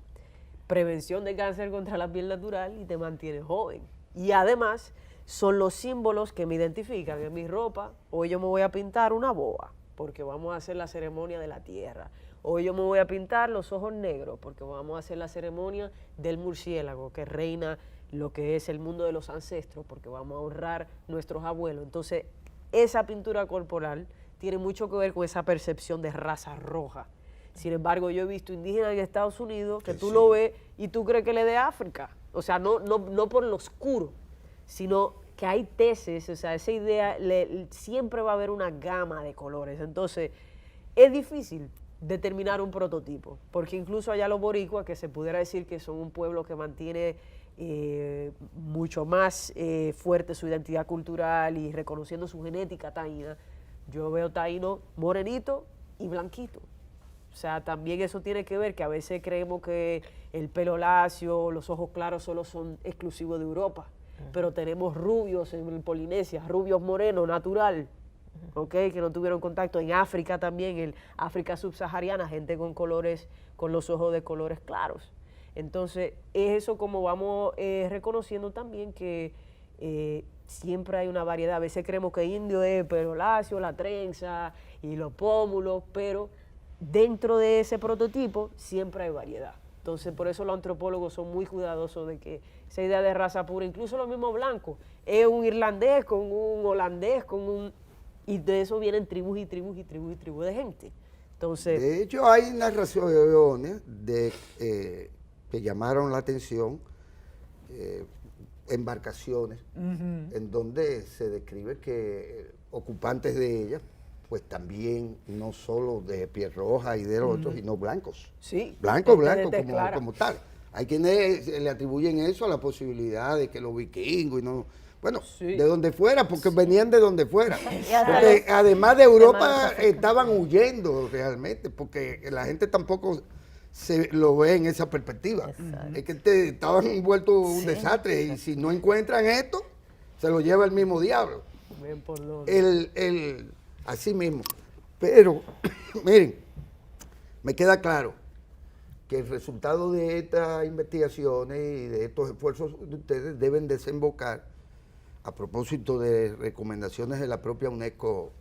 prevención de cáncer contra la piel natural y te mantiene joven. Y además son los símbolos que me identifican en mi ropa. Hoy yo me voy a pintar una boa porque vamos a hacer la ceremonia de la tierra. Hoy yo me voy a pintar los ojos negros porque vamos a hacer la ceremonia del murciélago que reina lo que es el mundo de los ancestros, porque vamos a honrar nuestros abuelos. Entonces, esa pintura corporal tiene mucho que ver con esa percepción de raza roja. Sin embargo, yo he visto indígenas en Estados Unidos que tú lo ves y tú crees que le de África. O sea, no por lo oscuro, sino que hay teces, o sea, esa idea, siempre va a haber una gama de colores. Entonces, es difícil determinar un prototipo, porque incluso allá los boricuas, que se pudiera decir que son un pueblo que mantiene mucho más fuerte su identidad cultural y reconociendo su genética taína, yo veo taíno morenito y blanquito. O sea, también eso tiene que ver que a veces creemos que el pelo lacio, los ojos claros solo son exclusivos de Europa, pero tenemos rubios en Polinesia, rubios morenos, natural, ¿okay? Que no tuvieron contacto. En África también, en África subsahariana, gente con colores, con los ojos de colores claros. Entonces, es eso como vamos reconociendo también que siempre hay una variedad. A veces creemos que indio es pelo lacio, la trenza y los pómulos, pero dentro de ese prototipo siempre hay variedad. Entonces, por eso los antropólogos son muy cuidadosos de que esa idea de raza pura, incluso los mismos blancos, es un irlandés con un holandés, y de eso vienen tribus y tribus y tribus y tribus de gente. Entonces, de hecho, hay narraciones que llamaron la atención, embarcaciones, en donde se describe que ocupantes de ellas, pues también no solo de piel roja y de los otros, sino blancos. sí, Blancos, gente de tez como, clara. como tal. Hay quienes le atribuyen eso a la posibilidad de que los vikingos y no... Bueno, Sí. de donde fuera, porque venían de donde fuera. Y hasta Porque los- además de Europa hermanos estaban huyendo realmente, porque la gente tampoco se lo ve en esa perspectiva. Exacto. Es que estaban envueltos en un desastre y si no encuentran esto, se lo lleva el mismo diablo. Ven por dónde. Así mismo. Pero, miren, me queda claro que el resultado de estas investigaciones y de estos esfuerzos de ustedes deben desembocar, a propósito de recomendaciones de la propia UNESCO,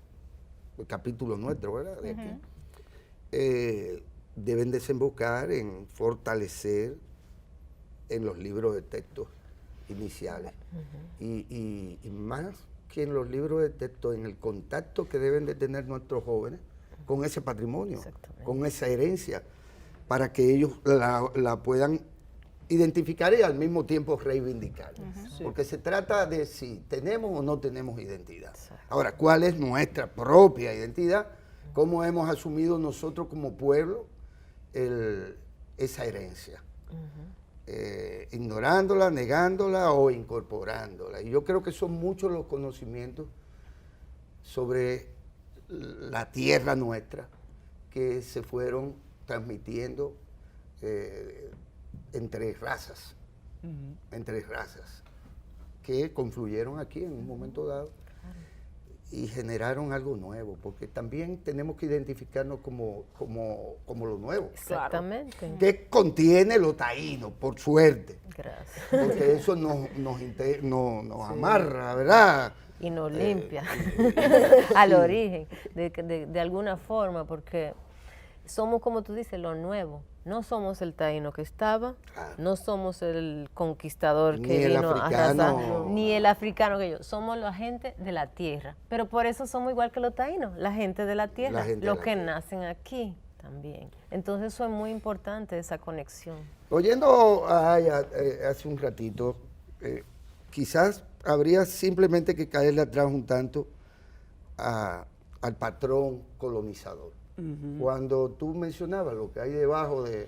el capítulo nuestro, ¿verdad? De aquí, deben desembocar en fortalecer en los libros de texto iniciales. Y más que en los libros de texto, en el contacto que deben de tener nuestros jóvenes con ese patrimonio, Exactamente. con esa herencia, para que ellos la puedan identificar y al mismo tiempo reivindicar. Porque se trata de si tenemos o no tenemos identidad. Ahora, ¿cuál es nuestra propia identidad? ¿Cómo hemos asumido nosotros como pueblo esa herencia? Ignorándola, negándola o incorporándola. Y yo creo que son muchos los conocimientos sobre la tierra nuestra que se fueron transmitiendo entre razas, que confluyeron aquí en un momento dado y generaron algo nuevo, porque también tenemos que identificarnos como lo nuevo. Exactamente. ¿Qué contiene lo taíno, por suerte? Gracias. Porque eso nos amarra, ¿verdad? Y nos limpia al origen, de alguna forma, porque somos, como tú dices, lo nuevo. No somos el taíno que estaba, no somos el conquistador Ni que el vino a africano. arrasar, ni el africano que yo. Somos la gente de la tierra. Pero por eso somos igual que los taínos, la gente de la tierra, gente de los la que tierra. nacen aquí también. Entonces eso es muy importante, esa conexión. Oyendo a Aya hace un ratito, quizás habría simplemente que caerle atrás un tanto al patrón colonizador. Cuando tú mencionabas lo que hay debajo de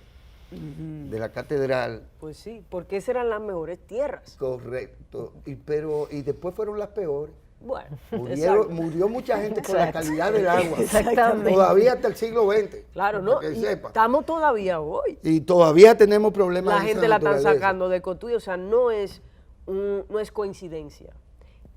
la catedral, Pues sí, porque esas eran las mejores tierras. correcto, y después fueron las peores. Bueno, exacto. Murió mucha gente por la calidad del agua. Exactamente. Todavía hasta el siglo XX. Claro, ¿no? para que Y sepa. estamos todavía hoy. Y todavía tenemos problemas La de esa gente la están naturaleza. sacando de Cotuí, o sea, no es coincidencia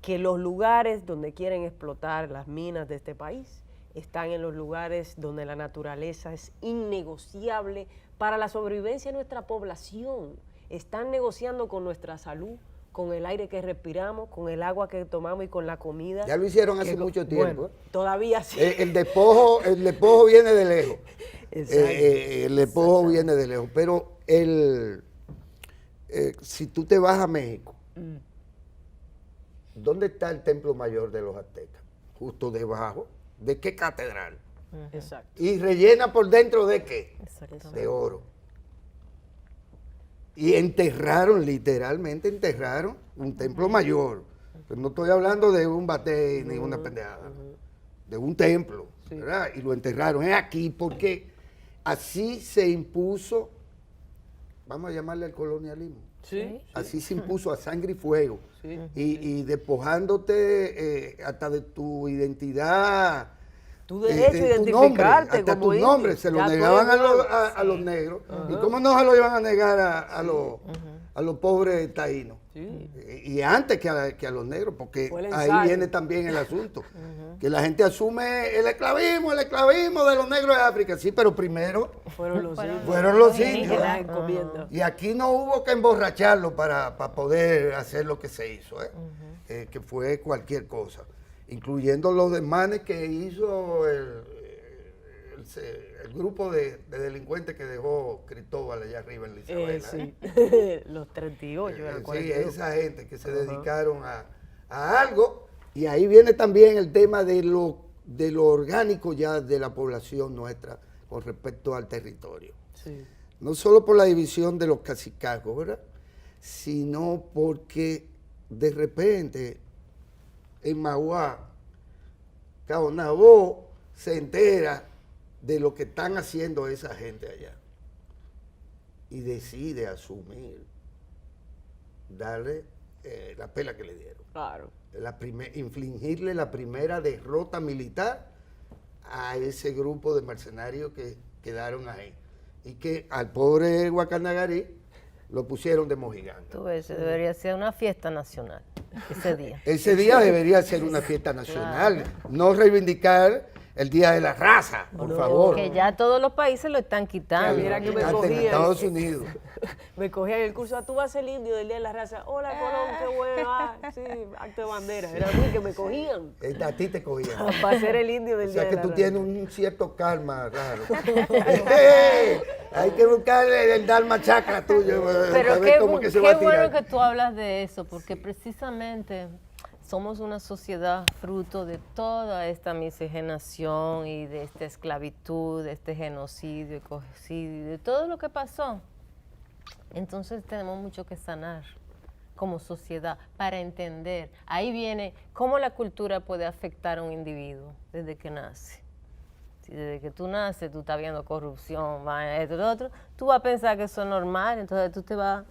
que los lugares donde quieren explotar las minas de este país están en los lugares donde la naturaleza es innegociable para la sobrevivencia de nuestra población. Están negociando con nuestra salud, con el aire que respiramos, con el agua que tomamos y con la comida. Ya lo hicieron hace Que- mucho tiempo. Bueno, todavía sí. El despojo viene de lejos. Exacto. El despojo viene de lejos. Pero si tú te vas a México, ¿dónde está el templo mayor de los aztecas? Justo debajo. ¿De qué catedral? Exacto. ¿Y rellena por dentro de qué? Exactamente. De oro. Y literalmente enterraron un templo mayor. Pero no estoy hablando de un batey ni una pendejada. De un templo, ¿verdad? Y lo enterraron. Es aquí porque así se impuso, vamos a llamarle al colonialismo. Sí. Así se impuso a sangre y fuego. Sí. Y despojándote hasta de tu identidad. Tu derecho a tu identificarte nombre, hasta como tu indio. nombre, se lo Ya tú negaban eres a blanco. los negros. ¿Y cómo no se lo iban a negar a los a los pobres taínos. Sí. Y antes que a los negros, porque Fue el ahí ensayo. viene también el asunto. Que la gente asume el esclavismo de los negros de África. Sí, pero primero Fueron los indios. fueron los Que indios. las encomiendas. Y aquí no hubo que emborracharlo para poder hacer lo que se hizo, que fue cualquier cosa, incluyendo los desmanes que hizo el grupo de delincuentes que dejó Cristóbal allá arriba en la Isabela. Sí. Los 38, eran Sí, 42. esa gente que se dedicaron a algo, y ahí viene también el tema de lo orgánico ya de la población nuestra con respecto al territorio. Sí. No solo por la división de los cacicazgos, ¿verdad? Sino porque de repente en Mauá, Cabo Nabó se entera de lo que están haciendo esa gente allá y decide asumir, darle la pela que le dieron, Claro. infligirle la primera derrota militar a ese grupo de mercenarios que quedaron ahí y que al pobre Guacanagarí lo pusieron de mojiganga. Tú ves, debería ser una fiesta nacional ese día. Ese día debería ser una fiesta nacional, no reivindicar el Día de la Raza, por No, favor. Que ya todos los países lo están quitando. Mira que me Hasta en cogían. Estados Unidos. Me cogían el curso, tú vas a ser el indio del Día de la Raza. Hola, Colón, qué bueno. Sí, acto de bandera. Era a mí que me cogían A ti te cogían. para ser el indio O del sea Día que de la tú Raza. tienes un cierto karma raro. Hay que buscar el Dharma chakra tuyo. Pero para ver cómo que se va qué a tirar. bueno que tú hablas de eso, porque precisamente somos una sociedad fruto de toda esta miscigenación y de esta esclavitud, de este genocidio, ecocidio, de todo lo que pasó. Entonces tenemos mucho que sanar como sociedad para entender. Ahí viene cómo la cultura puede afectar a un individuo desde que nace. Si desde que tú naces, tú estás viendo corrupción, esto, lo otro, tú vas a pensar que eso es normal, entonces tú te vas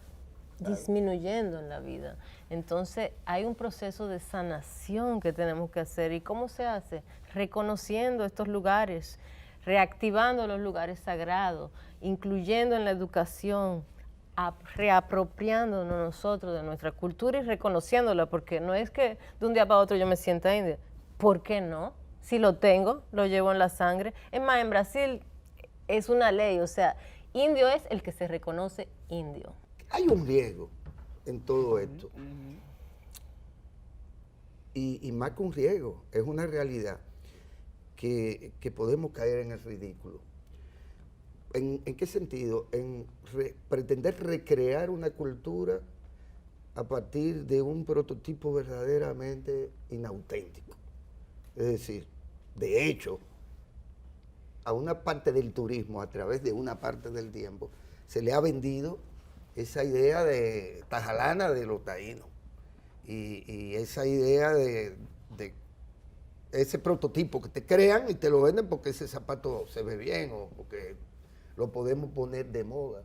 disminuyendo en la vida. Entonces hay un proceso de sanación que tenemos que hacer. ¿Y cómo se hace? Reconociendo estos lugares, reactivando los lugares sagrados, incluyendo en la educación, reapropiándonos nosotros de nuestra cultura y reconociéndola, porque no es que de un día para otro yo me sienta india. ¿Por qué no? Si lo tengo, lo llevo en la sangre. Es más, en Brasil es una ley, o sea, indio es el que se reconoce indio. Hay un riesgo en todo esto. Y más que un riesgo, es una realidad que podemos caer en el ridículo. ¿En qué sentido? En pretender recrear una cultura a partir de un prototipo verdaderamente inauténtico. Es decir, de hecho, a una parte del turismo, a través de una parte del tiempo, se le ha vendido esa idea de tajalana de los taínos y esa idea de ese prototipo que te crean y te lo venden porque ese zapato se ve bien o porque lo podemos poner de moda,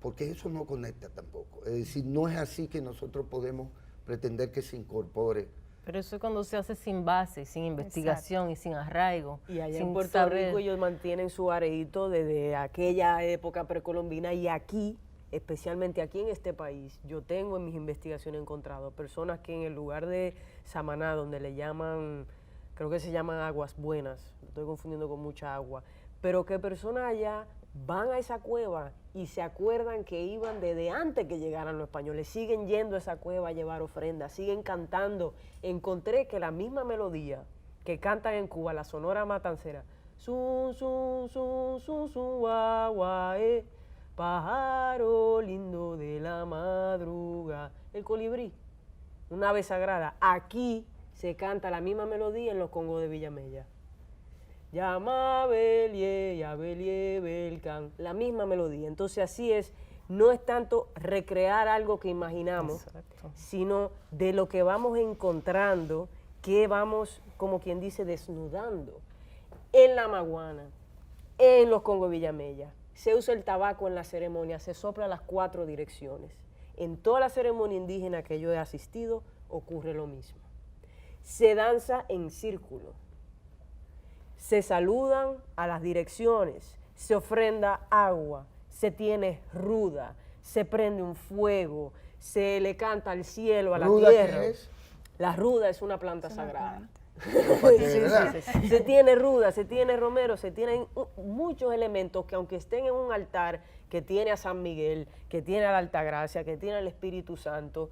porque eso no conecta tampoco. Es decir, no es así que nosotros podemos pretender que se incorpore. Pero eso es cuando se hace sin base, sin investigación y sin arraigo. Y allá sin en Puerto saber. Rico ellos mantienen su areíto desde aquella época precolombina y aquí, especialmente aquí en este país, yo tengo en mis investigaciones encontrado personas que en el lugar de Samaná, donde le llaman, creo que se llaman aguas buenas, lo estoy confundiendo con mucha agua, pero que personas allá van a esa cueva y se acuerdan que iban desde antes que llegaran los españoles, siguen yendo a esa cueva a llevar ofrendas, siguen cantando. Encontré que la misma melodía que cantan en Cuba, la Sonora Matancera, sun, sun, sun, sun, sun, gua, gua, pájaro lindo de la madruga, el colibrí, una ave sagrada. Aquí se canta la misma melodía en los congos de Villamella. Llama Belie, ya Belie, Belcan, la misma melodía. Entonces así es, no es tanto recrear algo que imaginamos, Exacto. sino de lo que vamos encontrando, que vamos, como quien dice, desnudando. En la Maguana, en los Congos de Villamella, se usa el tabaco en la ceremonia, se sopla a las 4 direcciones. En toda la ceremonia indígena que yo he asistido, ocurre lo mismo. Se danza en círculo. Se saludan a las direcciones, se ofrenda agua, se tiene ruda, se prende un fuego, se le canta al cielo, a la ¿Ruda tierra. qué es? La ruda es una planta sagrada. Para que Sí, vean. sí, sí. Se tiene ruda, se tiene romero, se tienen muchos elementos que aunque estén en un altar que tiene a San Miguel, que tiene a la Altagracia, que tiene al Espíritu Santo,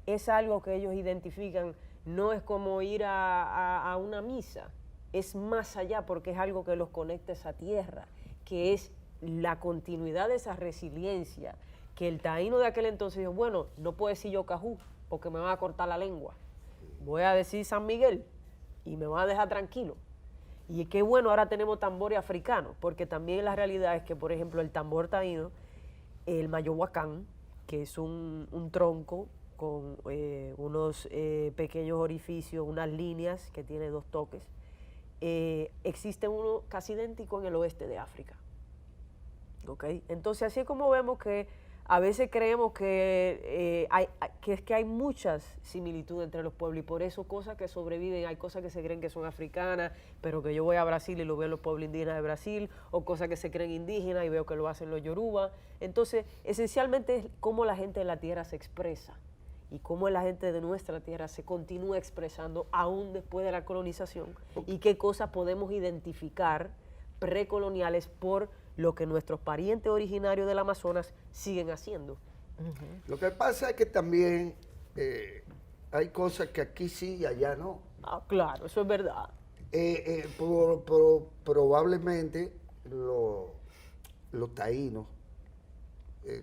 es algo que ellos identifican, no es como ir a una misa, es más allá porque es algo que los conecta a esa tierra, que es la continuidad de esa resiliencia, que el taíno de aquel entonces dijo, bueno, no puedo decir yo Cajú, porque me van a cortar la lengua, voy a decir San Miguel, y me van a dejar tranquilo. Y qué bueno, ahora tenemos tambores africanos, porque también la realidad es que, por ejemplo, el tambor taíno, el mayohuacán, que es un tronco con unos pequeños orificios, unas líneas que tiene 2 toques, existe uno casi idéntico en el oeste de África. ¿Okay? Entonces, así es como vemos que a veces creemos que hay muchas similitudes entre los pueblos y por eso cosas que sobreviven, hay cosas que se creen que son africanas, pero que yo voy a Brasil y lo veo en los pueblos indígenas de Brasil, o cosas que se creen indígenas y veo que lo hacen los yoruba. Entonces, esencialmente es cómo la gente de la tierra se expresa y cómo la gente de nuestra tierra se continúa expresando aún después de la colonización y qué cosas podemos identificar precoloniales por lo que nuestros parientes originarios del Amazonas siguen haciendo. Lo que pasa es que también hay cosas que aquí sí y allá no. Ah, claro, eso es verdad. Probablemente los taínos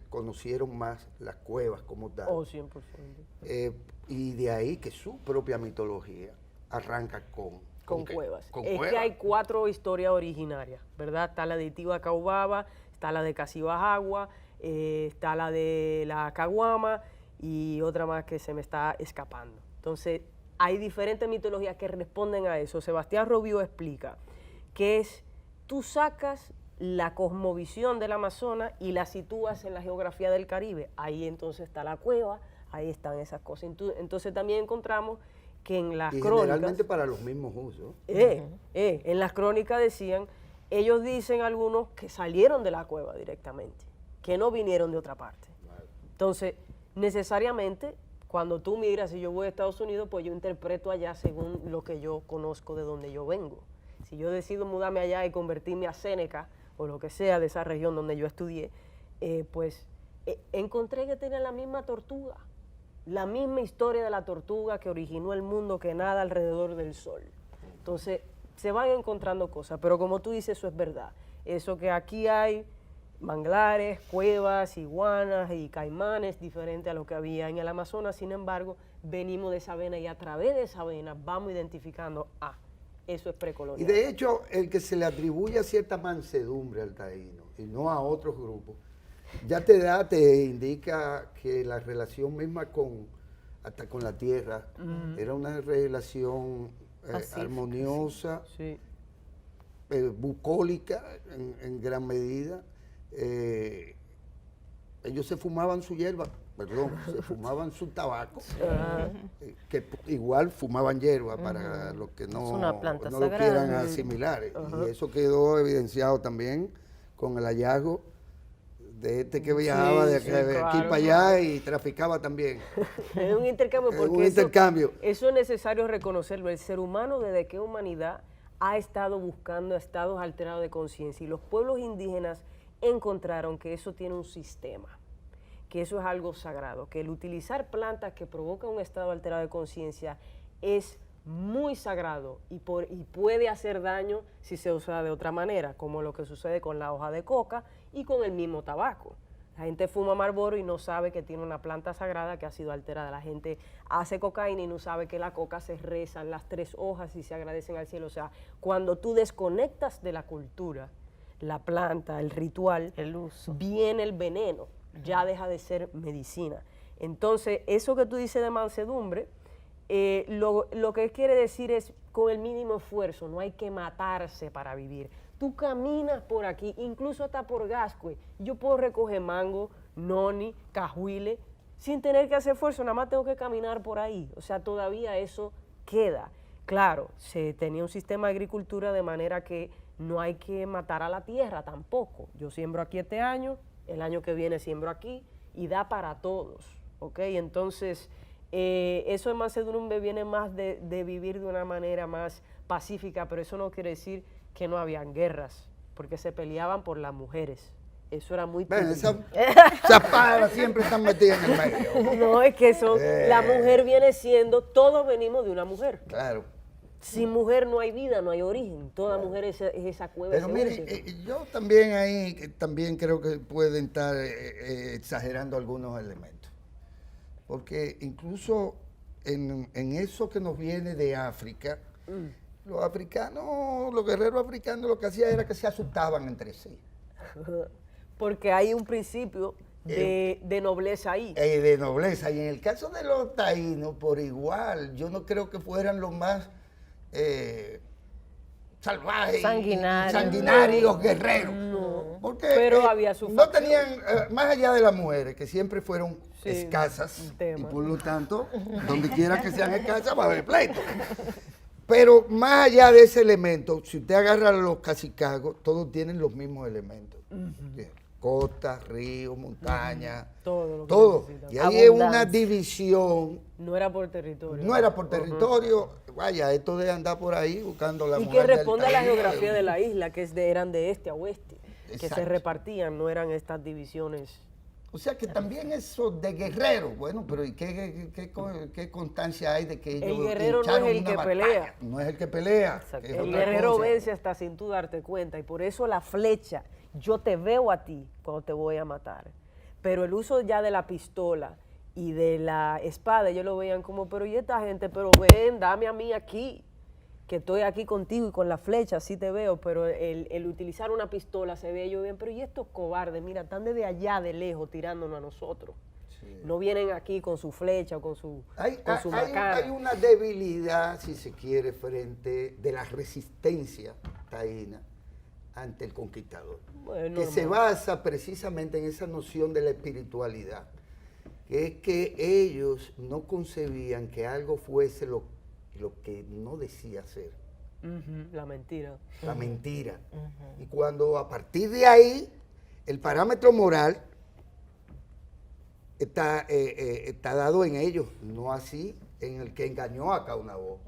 conocieron más las cuevas como tal. Oh, 100%. Y de ahí que su propia mitología arranca con cuevas. Con es cuevas. que hay 4 historias originarias, ¿verdad? Está la de Itibacaubaba, está la de Casibajagua, está la de la Caguama y otra más que se me está escapando. Entonces, hay diferentes mitologías que responden a eso. Sebastián Robió explica que es, tú sacas la cosmovisión del Amazonas y la sitúas en la geografía del Caribe. Ahí entonces está la cueva, ahí están esas cosas. Entonces también encontramos que en las crónicas... generalmente para los mismos usos. En las crónicas decían, ellos dicen algunos que salieron de la cueva directamente, que no vinieron de otra parte. Entonces, necesariamente, cuando tú migras, si yo voy a Estados Unidos, pues yo interpreto allá según lo que yo conozco de donde yo vengo. Si yo decido mudarme allá y convertirme a Séneca, o lo que sea de esa región donde yo estudié, encontré que tenían la misma tortuga. La misma historia de la tortuga que originó el mundo que nada alrededor del sol. Entonces, se van encontrando cosas, pero como tú dices, eso es verdad. Eso que aquí hay manglares, cuevas, iguanas y caimanes, diferente a lo que había en el Amazonas, sin embargo, venimos de esa vena y a través de esa vena vamos identificando, eso es precolonial. Y de hecho, el que se le atribuye cierta mansedumbre al taíno y no a otros grupos, ya te indica que la relación misma hasta con la tierra era una relación armoniosa, sí. Bucólica en gran medida. Ellos se fumaban su hierba, se fumaban su tabaco, que igual fumaban hierba para los que no, Es una planta no lo sagrada. quieran asimilar. Y eso quedó evidenciado también con el hallazgo de este que viajaba de aquí para allá y traficaba también. Es un intercambio Es porque un intercambio. Eso es necesario reconocerlo. El ser humano desde que humanidad ha estado buscando estados alterados de conciencia y los pueblos indígenas encontraron que eso tiene un sistema, que eso es algo sagrado, que el utilizar plantas que provocan un estado alterado de conciencia es muy sagrado y puede hacer daño si se usa de otra manera, como lo que sucede con la hoja de coca y con el mismo tabaco. La gente fuma Marlboro y no sabe que tiene una planta sagrada que ha sido alterada. La gente hace cocaína y no sabe que la coca se rezan las 3 hojas y se agradecen al cielo. O sea, cuando tú desconectas de la cultura, la planta, el ritual, el uso, viene el veneno, ya deja de ser medicina. Entonces, eso que tú dices de mansedumbre, lo que quiere decir es con el mínimo esfuerzo, no hay que matarse para vivir. Tú caminas por aquí, incluso hasta por Gascue, yo puedo recoger mango, noni, cajuile, sin tener que hacer esfuerzo, nada más tengo que caminar por ahí. O sea, todavía eso queda. Claro, se tenía un sistema de agricultura de manera que no hay que matar a la tierra tampoco. Yo siembro aquí este año, el año que viene siembro aquí, y da para todos, ¿ok? Entonces, eso de mansedumbre viene más de vivir de una manera más pacífica, pero eso no quiere decir que no habían guerras, porque se peleaban por las mujeres. Eso era muy Bueno, típico. esas palabras siempre están metidas en el medio. No, es que eso, la mujer viene siendo, todos venimos de una mujer. Claro. Sin mujer no hay vida, no hay origen. Toda mujer es esa cueva. Pero ese mire, útero. yo también ahí también creo que pueden estar exagerando algunos elementos. Porque incluso en eso que nos viene de África, los africanos, los guerreros africanos lo que hacían era que se asustaban entre sí. Porque hay un principio de nobleza ahí. De nobleza. Y en el caso de los taínos, por igual, yo no creo que fueran los más salvajes, sanguinarios, guerreros. No, porque pero había su no facción. tenían, más allá de las mujeres, que siempre fueron Sí, escasas, un tema. y por lo tanto, donde quiera que sean escasas va a haber pleito. Pero más allá de ese elemento, si usted agarra los cacicagos, todos tienen los mismos elementos. Costa, río, montaña, Todo lo que todo. necesitan. Y ahí es una Abundancia. división, No era por territorio. no era por territorio, vaya, esto de andar por ahí buscando la Y mujer que del responde a la taíno. geografía de la isla, que eran de este a oeste, que se Exacto. repartían, no eran estas divisiones. O sea que también eso de guerrero, bueno, pero ¿y qué constancia hay de que ellos El guerrero no es echaron el una que batalla? pelea. No es el que pelea. Exacto. que es El otra guerrero cosa. vence hasta sin tú darte cuenta, y por eso la flecha, yo te veo a ti cuando te voy a matar. Pero el uso ya de la pistola y de la espada, ellos lo veían como, pero ¿y esta gente? Pero ven, dame a mí aquí, que estoy aquí contigo y con la flecha, así te veo. Pero el utilizar una pistola se ve yo bien, pero ¿y estos cobardes? Mira, están desde allá de lejos tirándonos a nosotros. Sí. No vienen aquí con su flecha o con su Hay macana. hay una debilidad, si se quiere, frente de la resistencia taína ante el conquistador, Bueno, que se normal. basa precisamente en esa noción de la espiritualidad, que es que ellos no concebían que algo fuese lo que no decía ser, Ujú, la mentira. la mentira. Y cuando a partir de ahí el parámetro moral está dado en ellos, no así en el que engañó a Caunabó.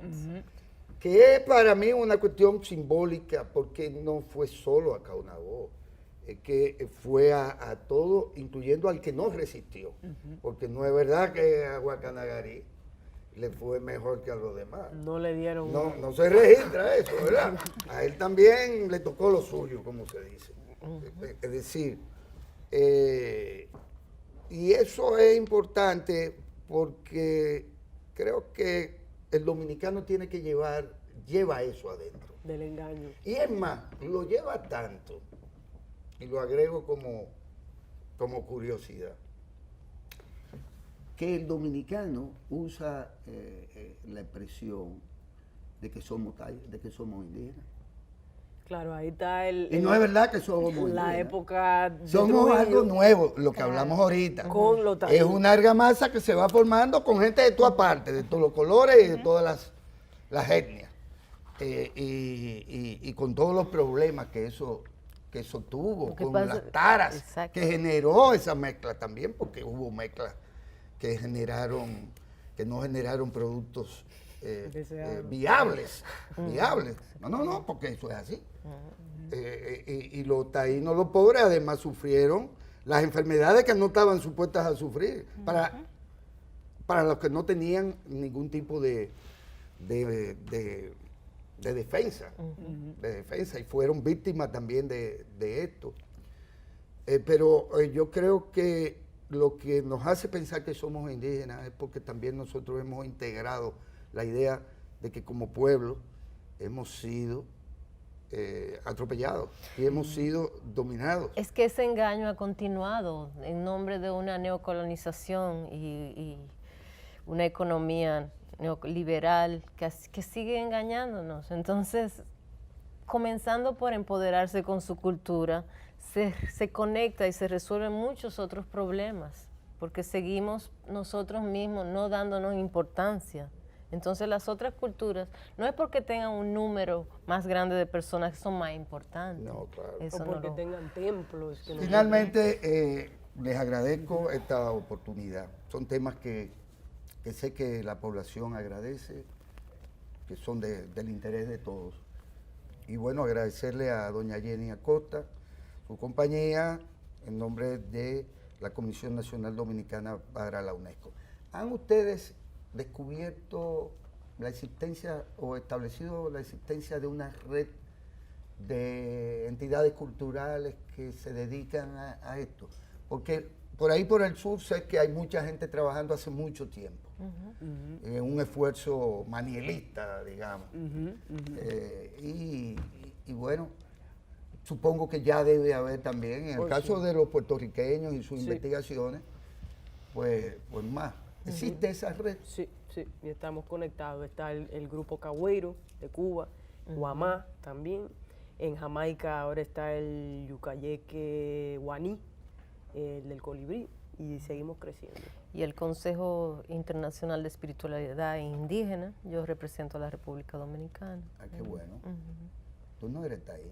Que es para mí una cuestión simbólica, porque no fue solo a Caunabó, es que fue a todo, incluyendo al que no resistió, porque no es verdad que a Guacanagarí le fue mejor que a los demás. No le dieron. No se registra eso, ¿verdad? A él también le tocó lo suyo, como se dice. Es decir, y eso es importante porque creo que el dominicano tiene que lleva eso adentro. Del engaño. Y es más, lo lleva tanto, y lo agrego como curiosidad, que el dominicano usa la expresión de que somos indígenas. Claro, ahí está Y no es verdad que somos indígenas. la época de Somos Trujillo algo nuevo, lo que hablamos ahorita. con los Es taínos. una argamasa que se va formando con gente de todas partes, de todos los colores y de todas las etnias. Y con todos los problemas que eso tuvo, Lo que con pasa- las taras, Exacto. que generó esa mezcla también, porque hubo mezclas que no generaron productos Deseables. viables. No, porque eso es así. Y los taínos, los pobres, además sufrieron las enfermedades que no estaban supuestas a sufrir, para los que no tenían ningún tipo de defensa, y fueron víctimas también de esto. Pero yo creo que lo que nos hace pensar que somos indígenas es porque también nosotros hemos integrado la idea de que como pueblo hemos sido atropellados y hemos sido dominados. Es que ese engaño ha continuado en nombre de una neocolonización y una economía neoliberal que sigue engañándonos. Entonces, comenzando por empoderarse con su cultura, se conecta y se resuelven muchos otros problemas, porque seguimos nosotros mismos no dándonos importancia. Entonces las otras culturas, no es porque tengan un número más grande de personas que son más importantes. No, claro. Eso O no porque lo- tengan templos. Que no- Finalmente, les agradezco esta oportunidad. Son temas que sé que la población agradece, que son del interés de todos. Y bueno, agradecerle a doña Jenny Acosta, su compañía, en nombre de la Comisión Nacional Dominicana para la UNESCO. ¿Han ustedes descubierto la existencia o establecido la existencia de una red de entidades culturales que se dedican a esto? Porque por ahí por el sur sé que hay mucha gente trabajando hace mucho tiempo. Un esfuerzo manielista, digamos. Y bueno, supongo que ya debe haber también, en el caso de los puertorriqueños y sus investigaciones, pues más. ¿Existe esa red? Sí, sí, y estamos conectados. Está el grupo Cahueiro de Cuba, Guamá también. En Jamaica ahora está el Yucayeque Guaní, el del colibrí, y seguimos creciendo. Y el Consejo Internacional de Espiritualidad Indígena, yo represento a la República Dominicana. Ah, qué bueno. Tú no eres taína.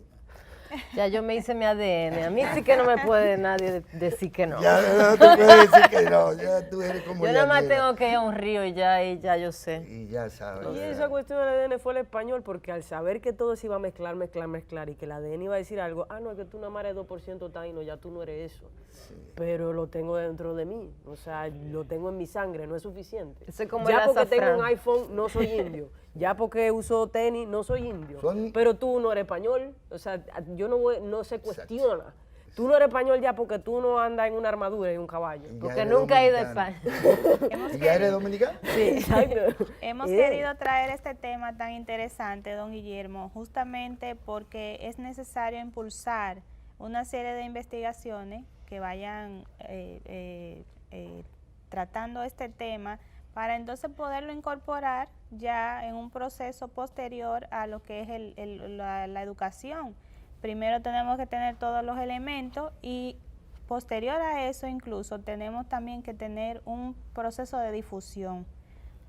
Ya yo me hice mi ADN, a mí sí que no me puede nadie decir que no. Ya no te puedes decir que no, ya tú eres como Yo nada más llanera. tengo que ir a un río y ya yo sé. Y ya sabes. Y ya. esa cuestión del ADN fue el español, porque al saber que todo se iba a mezclar, y que el ADN iba a decir algo, no, es que tú nada más eres 2% taíno, ya tú no eres eso. Sí. Pero lo tengo dentro de mí, o sea, lo tengo en mi sangre, no es suficiente. Eso es como ya el porque tengo azafrán. un iPhone, no soy indio. Ya porque uso tenis, no soy indio. Son- Pero tú no eres español, o sea, yo no se cuestiona. Tú no eres español ya porque tú no andas en una armadura y un caballo. Y ya Porque eres nunca he ido a dominicana. España. ¿Y ya eres dominicana? Sí, exacto. Hemos querido traer este tema tan interesante, don Guillermo, justamente porque es necesario impulsar una serie de investigaciones que vayan tratando este tema para entonces poderlo incorporar ya en un proceso posterior a lo que es la educación. Primero tenemos que tener todos los elementos y posterior a eso incluso tenemos también que tener un proceso de difusión,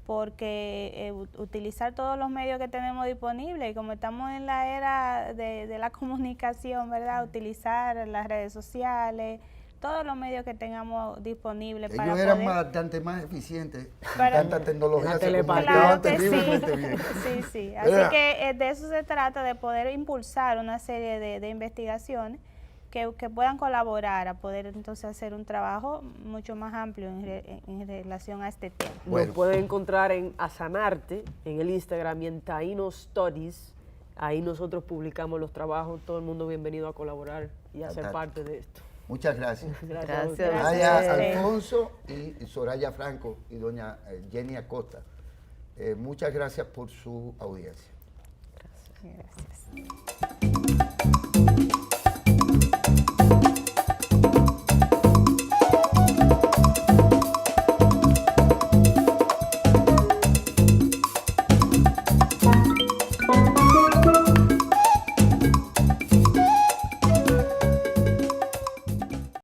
porque utilizar todos los medios que tenemos disponibles, y como estamos en la era de la comunicación, ¿verdad? Utilizar las redes sociales, todos los medios que tengamos disponibles para Ellos eran poder... bastante más eficientes. Para- Tanta tecnología La se telepatía. comunicaban Claro que sí. terriblemente bien. Sí, sí. Así Mira. que de eso se trata, de poder impulsar una serie de investigaciones que puedan colaborar a poder entonces hacer un trabajo mucho más amplio en relación a este tema. Bueno. Nos pueden encontrar en Asanarte, en el Instagram, y en Taíno Studies. Ahí nosotros publicamos los trabajos. Todo el mundo bienvenido a colaborar y a ser Fantástico. parte de esto. Muchas gracias. Gracias. a ustedes. Soraya Gracias. Alfonso y Soraya Franco y doña Jenny Acosta. Muchas gracias por su audiencia. Gracias.